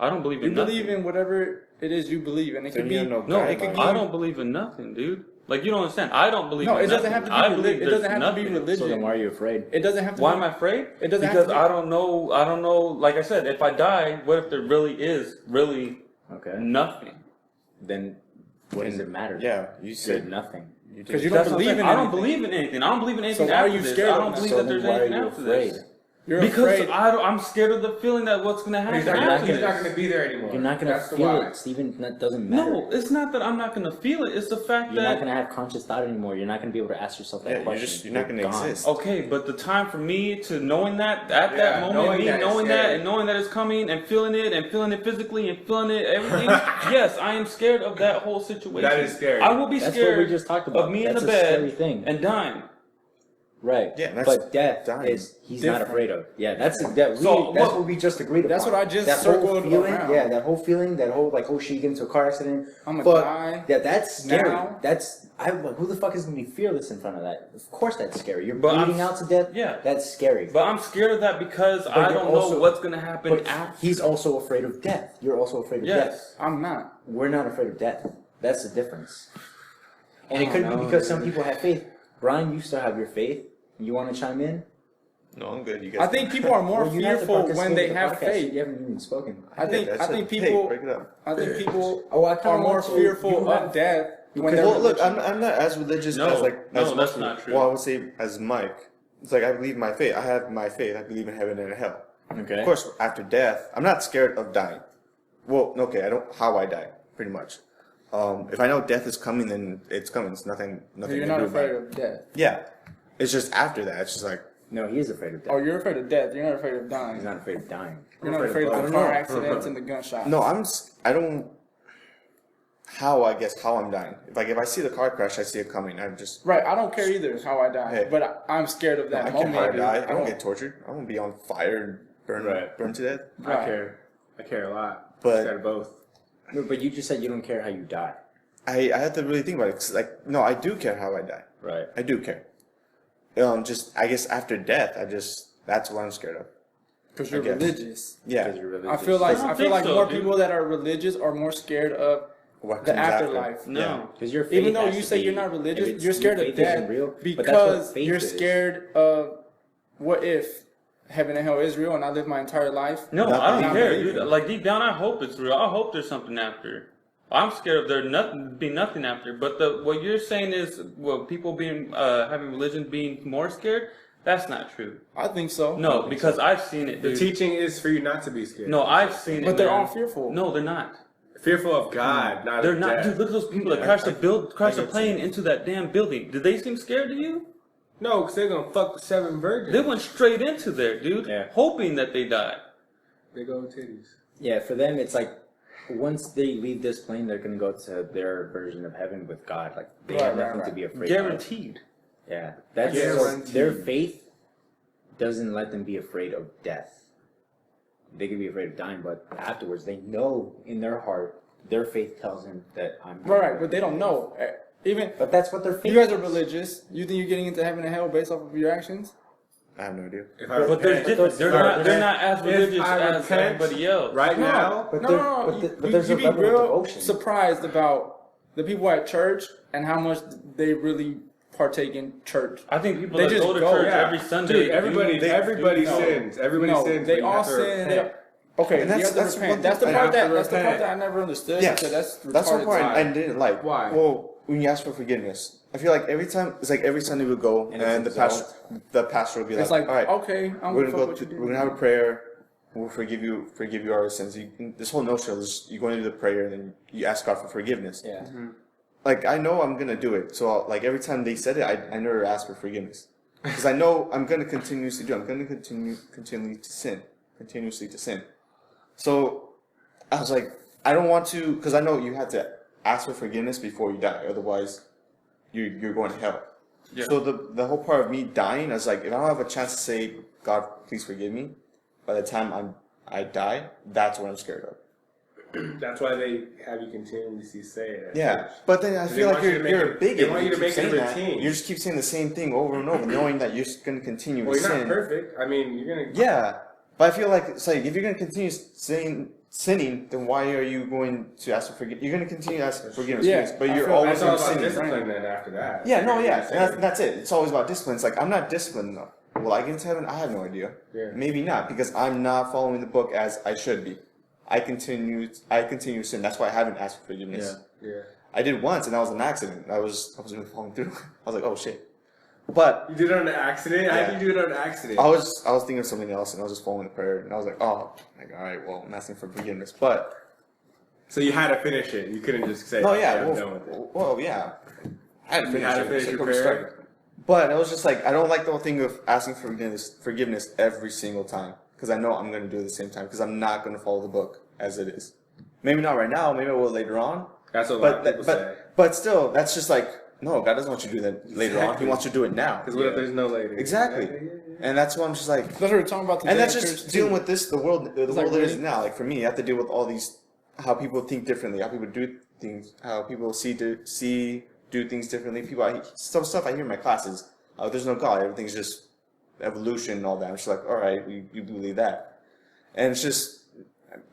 I don't believe in You nothing. believe in whatever it is you believe in. It could Then be. you have no No, God it could about be- I don't believe in nothing, dude. Like, you don't understand. I don't believe No, in it doesn't nothing. have to be. I believe It doesn't there's have to be nothing. religion. So then why are you afraid? It doesn't have to. Why be, am I afraid? It doesn't have because to be- I don't know. I don't know. Like I said, if I die, what if there really is Okay. nothing? Then what does it matter? Yeah, you There's said nothing. Because you don't That's what I'm believe saying. in I don't anything. believe in anything. I don't believe in anything So why are after you this. scared I of don't that? believe So that then there's why are anything you after afraid? this. You're Because afraid. I'm scared of the feeling that what's gonna happen He's not, after he's this. not going to be there anymore. You're not gonna That's the feel why. it, Stephen. That doesn't matter. No, it's not that I'm not gonna feel it. It's the fact You're not that gonna have conscious thought anymore. You're not gonna be able to ask yourself that Yeah, you're question. just- you're not gonna gone. exist. okay, but the time for me to knowing that at Yeah, that moment, knowing me that is knowing that scary. and knowing that it's coming and feeling it physically and feeling it everything. Yes, I am scared of that whole situation. That is scary. I will be That's what scared we just talked about. of me That's in the a scary bed thing. and dying. Right. Yeah, that's but death dying. is he's not Different. afraid of. Yeah, that's that. So, That's what- what we just agreed upon. That's what I just that whole circled feeling. around. Yeah, that whole feeling. That whole like, oh, she get into a car accident. I'ma But, die Yeah, that's scary. now. That's who the fuck is gonna be fearless in front of that? Of course, that's scary. You're But I'm- bleeding out to death. Yeah. that's scary. But I'm scared of that because I you're don't also- know what's gonna happen But after. he's also afraid of death. You're also afraid of death. Yes. I'm not. We're not afraid of death. That's the difference. And I it could don't be know, because some dude. people have faith. Brian, you still have your faith. You want to chime in? No, I'm good. You guys. I think people are more Well, you have to fearful when participate they in the have podcast. faith. You haven't even spoken. I think That's it. people. Hey, break it up. I think people Oh, I kinda are more want to- fearful you of have- death when Because- they're Well, look, religious. I'm not as religious No, as like no, as that's most not people. true. Well, I would say as Mike. It's like I believe my faith. I have my faith. I believe in heaven and hell. Okay. Of course, after death, I'm not scared of dying. Well, okay, I don't how I die, pretty much. If I know death is coming, then it's coming. It's nothing. Nothing. You're to not do afraid about it. of death. Yeah, it's just after that. It's just like No, he is afraid of death. Oh, you're afraid of death. You're not afraid of dying. He's not afraid of dying. You're not afraid of I the don't car know. accidents and the gunshots. no, I don't. How I'm dying. If I see the car crash, I see it coming. I'm just. Right, I don't care either how I die, Hey. but I'm scared of that I can't moment. die. I don't get tortured. I won't be on fire and Right. burn to death. Right. I care a lot. But- I'm scared of both. No, but you just said you don't care how you die. I have to really think about it. 'Cause, like, no, I do care how I die. Right. I do care. Just I guess after death, that's what I'm scared of. Because you're I guess. religious. Yeah. Because you're religious. I feel like I don't I feel think like so, more dude. people that are religious are more scared of What the comes after. afterlife. No. Yeah. Because your faith Even though has you to say be- you're not if religious, it's- you're scared your of faith isn't death real, but that's what because faith you're is. scared of what if heaven and hell is real and I live my entire life. No, Not I don't not care, believing. dude. Like deep down, I hope it's real. I hope there's something after. I'm scared of there be nothing after. But what you're saying is, well, people being having religion being more scared. That's not true. I think so. No, because I've seen it, The dude. teaching is for you not to be scared. No, I've seen it. But they're man. all fearful. No, they're not. Fearful of God, not They're of not. death. Dude, look at those people that Yeah, crashed I the get plane you. into that damn building. Did they seem scared to you? No, because they're going to fuck the 7 virgins. They went straight into there, dude, Yeah. hoping that they died. Big old titties. Yeah, for them, it's like once they leave this plane, they're gonna go to their version of heaven with God. Like they have Right, nothing right, to be afraid of. Guaranteed. Yeah, that's Guaranteed. so their faith doesn't let them be afraid of death. They can be afraid of dying, but afterwards, they know in their heart, their faith tells them that I'm. Right, but they don't know. Even But that's what their faith. you guys are is. religious. You think you're getting into heaven and hell based off of your actions? I have no idea. If I But there's repent, different. They're If I not. They're not as if religious I as repent everybody else. right now, But no, there- no, no. but the- but You- there's you a be level of real devotion. surprised about the people at church and how much they really partake in church. I think people They that just go to go, church yeah. every Sunday. Dude, everybody No. sins. Everybody no, sins. they but you all have to sin. repent. Okay, And you that's- have to that's repent. one That's the thing- part I that have to that's the part repent. that I never understood. Yeah, because that's one retarded part sin. I didn't like. Why? Well, when you ask for forgiveness, I feel like every time it's like every Sunday we go And and, it's the pastor will be It's like, like, all right, okay, I'm we're gonna gonna fuck go. what you did. We're gonna have a prayer. We'll forgive you our sins. This whole notion is you go into the prayer and then you ask God for forgiveness. Yeah. Like I know I'm gonna do it, so like every time they said it, I never asked for forgiveness because I know I'm gonna continuously do. I'm gonna continually to sin. So I was like, I don't want to, because I know you have to ask for forgiveness before you die, otherwise you're going to hell. Yeah. So the whole part of me dying, I was like, if I don't have a chance to say, God, please forgive me, by the time I die, that's what I'm scared of. That's why they have you continuously say it. at Yeah, church. but then I They feel like want you to make you're a it- bigot. they want you to keep make it a saying that. routine. You just keep saying the same thing over and over, knowing that you're just going to continue Well, to you're sin. not perfect. I mean, you're gonna. Yeah, but I feel like it's like if you're going to continue saying sinning, then why are you going to ask for forgiveness? You're going to continue to ask for forgiveness, Yeah, yes, but I you're feel always That's all going to about sin. discipline then after that. Yeah, no, yeah, You're that's it. It's always about discipline. It's like, I'm not disciplined enough. Will I get into heaven? I have no idea. Yeah. Maybe not, because I'm not following the book as I should be. I continue to sin. That's why I haven't asked for forgiveness. Yeah. I did once, and that was an accident. I wasn't really following through. I was like, oh shit. But You did it on an accident? How Yeah. did you do it on an accident? I was thinking of something else, and I was just following the prayer, and I was like, oh, like, all right, well, I'm asking for forgiveness. But So you had to finish it. You couldn't just say, no, okay, yeah, I'm done with it. well, yeah. I had to You finish had to it. finish It's your like, prayer? start. But I was just like, I don't like the whole thing of asking for forgiveness every single time, because I know I'm going to do it at the same time, because I'm not going to follow the book as it is. Maybe not right now, maybe I will later on. That's what a lot of people say. But still, that's just like, no, God doesn't want you to do that later on. He wants you to do it now. Because what if there's no later? Exactly. And that's why I'm just like, That's what we're talking about today. and that's at just church, dealing too. with this, the world like, that is really? now. Like for me, I have to deal with all these, how people think differently, how people do things, how people do things differently. Some stuff I hear in my classes, there's no God, everything's just evolution and all that. I'm just like, all right, you believe that. And it's just,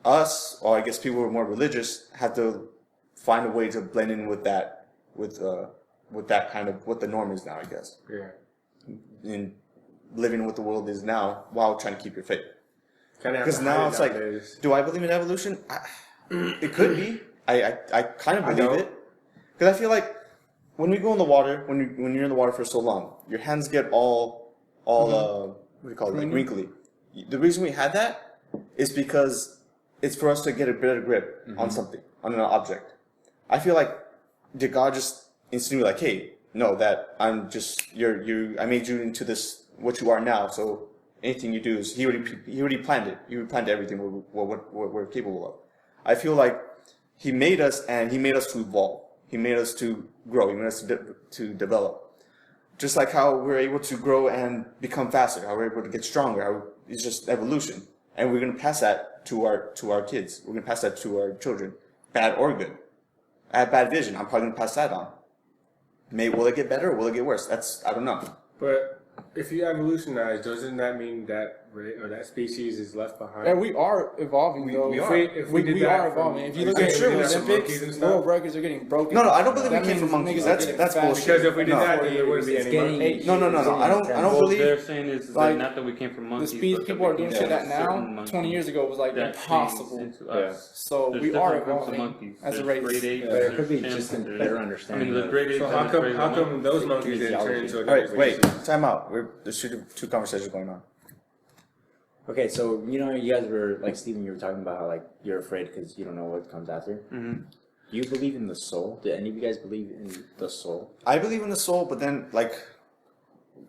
us, or I guess people who are more religious, have to find a way to blend in with that, with that kind of, what the norm is now, I guess. Yeah. In living what the world is now while trying to keep your faith. Kind of Because now it's like, do I believe in evolution? It could be. I kind of I believe don't. it. Because I feel like when we go in the water, when you're in the water for so long, your hands get all what do you call it, like wrinkly. The reason we had that is because it's for us to get a better grip on something, on an object. I feel like, did God just instantly like, hey, no, that I'm just I made you into this what you are now. So anything you do is he already planned it. He already planned everything what we're capable of. I feel like he made us, and he made us to evolve. He made us to grow. He made us to develop. Just like how we're able to grow and become faster, how we're able to get stronger. It's just evolution, and we're gonna pass that to our kids. We're gonna pass that to our children, bad or good. I have bad vision. I'm probably gonna pass that on. Will it get better or will it get worse? I don't know. But if you evolutionize, doesn't that mean that that species is left behind? And we are evolving, though. we are. If we did we that are from- evolving. If you look I'm at sure the we did that from Olympics, monkeys and stuff. world records are getting broken. No, I don't believe That we came from means monkeys. niggas are That's getting bullshit. Because if we did No. that, then there wouldn't be It's any getting- monkeys. No. I don't What believe. they're saying is Like, that not that we came from The monkeys. speeds but that people are we doing came shit from at now, certain monkeys 20 years ago was like that impossible. changed into Yeah. us. So There's we are different groups of evolving monkeys. as a There's race. great apes, But it could be there's just a chimps, better I understanding. mean, the of- great apes So and how the come crazy those monkeys didn't turn physiology. into a All right, different wait, species? time out. There's two conversations going on. Okay, so you guys were like Steven. You were talking about how like you're afraid because you don't know what comes after. Mhm. Do you believe in the soul? Do any of you guys believe in the soul? I believe in the soul, but then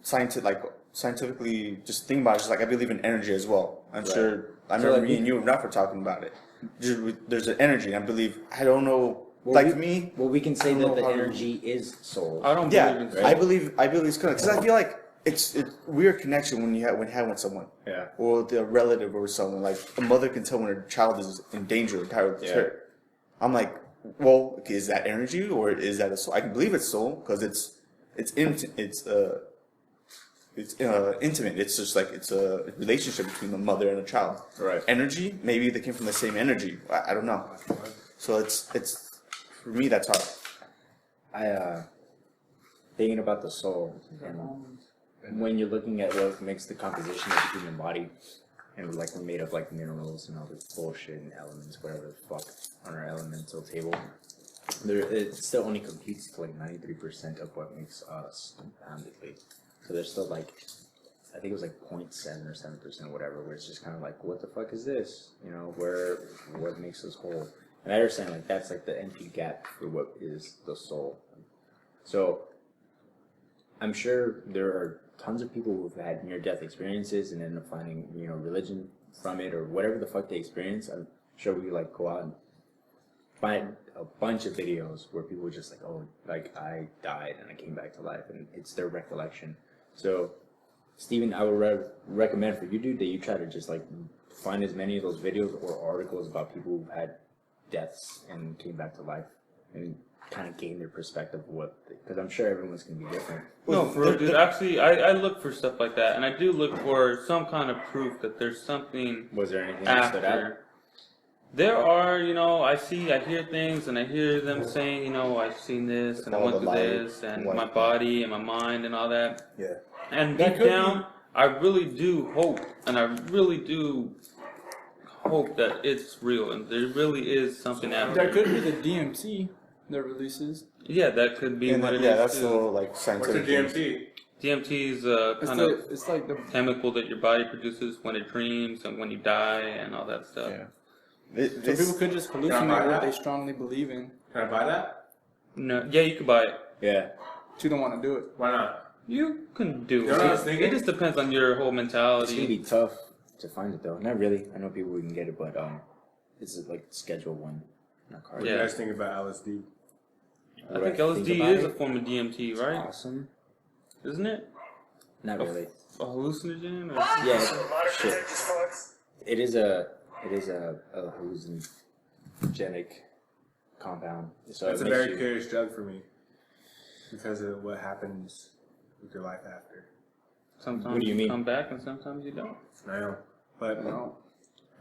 scientifically, just think about it. Just like I believe in energy as well. I'm Right. sure. I So, remember like, me and you and Ralph were talking about it. There's an energy. I believe. I don't know. Well, like we- for me, Well, we can say I don't that know the how to- energy is soul. I don't yeah, believe in right? I believe it's good because I feel like it's weird connection when you have with someone. Yeah. Or with a relative or someone. Like a mother can tell when her child is in danger or tired of hurt. I'm like, well, okay, is that energy or is that a soul? I can believe it's soul because it's intimate. It's just like it's a relationship between the mother and the child. Right. Energy, maybe they came from the same energy. I don't know. So it's for me that's hard. Thinking about the soul, and when you're looking at what makes the composition of the human body, and like we're made of like minerals and all this bullshit and elements, whatever the fuck, on our elemental table, it still only computes to like 93% of what makes us compoundedly. So there's still like, I think it was like 0.7 or 7%, whatever, where it's just kind of like, what the fuck is this? You know, what makes us whole? And I understand like that's like the empty gap for what is the soul. So I'm sure there are tons of people who've had near-death experiences and end up finding, religion from it or whatever the fuck they experience. I'm sure we like go out and find a bunch of videos where people are just like, oh, like I died and I came back to life, and it's their recollection. So, Steven, I would recommend for you, dude, that you try to just like find as many of those videos or articles about people who've had deaths and came back to life and kind of gain their perspective of what, because I'm sure everyone's gonna be different. No, for real, dude. Actually, I look for stuff like that, and I do look for some kind of proof that there's something Was there anything that stood out? after. There are, I hear things, and I hear them saying, I've seen this, and I All went the through light, this, and white. my body, and my mind, and all that. Yeah. And That deep could down, I really do hope, and I really do hope that it's real, and there really is something out That there. could be the DMT that releases. Yeah, that could be And what it yeah, is, that's the too. little like What's a scientific. thing. DMT? DMT is It's kind of it's like the chemical that your body produces when it dreams and when you die and all that stuff. Yeah. so This, people could just buy hallucinate what that? they strongly believe in. Can I buy that? No, yeah, you can buy it. Yeah. But you don't want to do it. Why not? You can do You know what I was it. thinking? It just depends on your whole It's gonna mentality. be tough to find it though. Not really. I know people who can get it, but it's like Schedule 1 What narcotic. do you Yeah. guys think about LSD? I What think do LSD about is a it? form of DMT, right? Awesome. Isn't it? Not Oh. really. A hallucinogen? Or? Yeah. Shit. It is a hallucinogenic compound. So That's it a makes very you- curious drug for me because of what happens with your life after. Sometimes What do you mean? come back and sometimes you don't. I know, but No.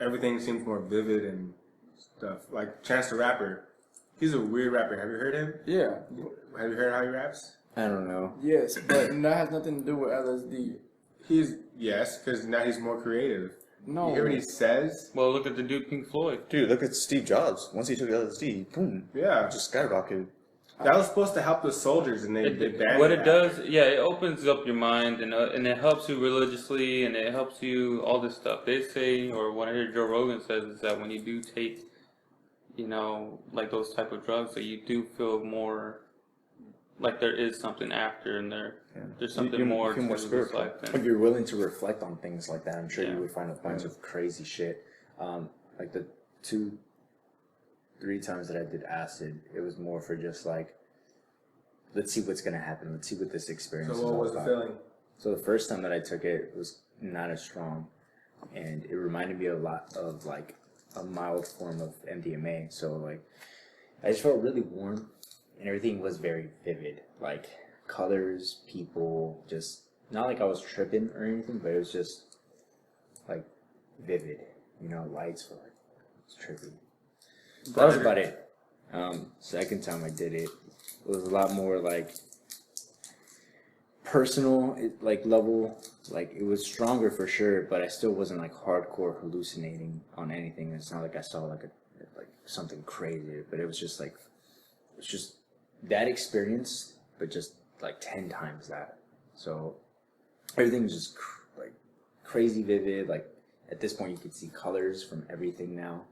everything seems more vivid and stuff. Like Chance the Rapper, he's a weird rapper. Have you heard him? Yeah. Have you heard how he raps? I don't know. Yes, but that has nothing to do with LSD. Yes, because now he's more creative. No. You hear what he says? Well, look at the dude Pink Floyd. dude, look at Steve Jobs. Once he took LSD, boom, Yeah, just skyrocketed. that was supposed to help the soldiers, and they banned What it it does, yeah, it opens up your mind and it helps you religiously and it helps you all this stuff. They say, or what I hear Joe Rogan says, is that when you do take, like those type of drugs, that you do feel more like there is something after and there's something You more feel to more this spiritual. life If than. you're willing to reflect on things like that, I'm sure Yeah. you would find a bunch of crazy shit. Like the 2-3 times that I did acid, it was more for just like, let's see what's gonna happen. Let's see what this experience So is what all was the about. feeling? So the first time that I took it was not as strong, and it reminded me a lot of like a mild form of MDMA. So like, I just felt really warm, and everything was very vivid, like colors, people, just not like I was tripping or anything, but it was just like vivid, lights were like, it's trippy. That was about it. Second time I did it, it was a lot more like personal, level. Like it was stronger for sure, but I still wasn't like hardcore hallucinating on anything. It's not like I saw like something crazy, but it was just like it's just that experience, but just like 10 times that. So everything was just like crazy vivid. Like at this point, you could see colors from everything now.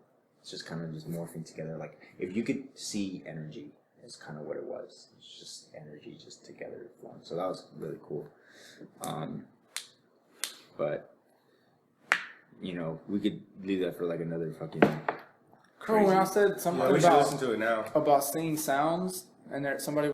It's just kind of just morphing together. Like if you could see energy, is kind of what it was. It's just energy just together formed. So that was really cool. But we could leave that for like another fucking Oh, when I said something Yeah, we should about listen to it now. seeing sounds and there somebody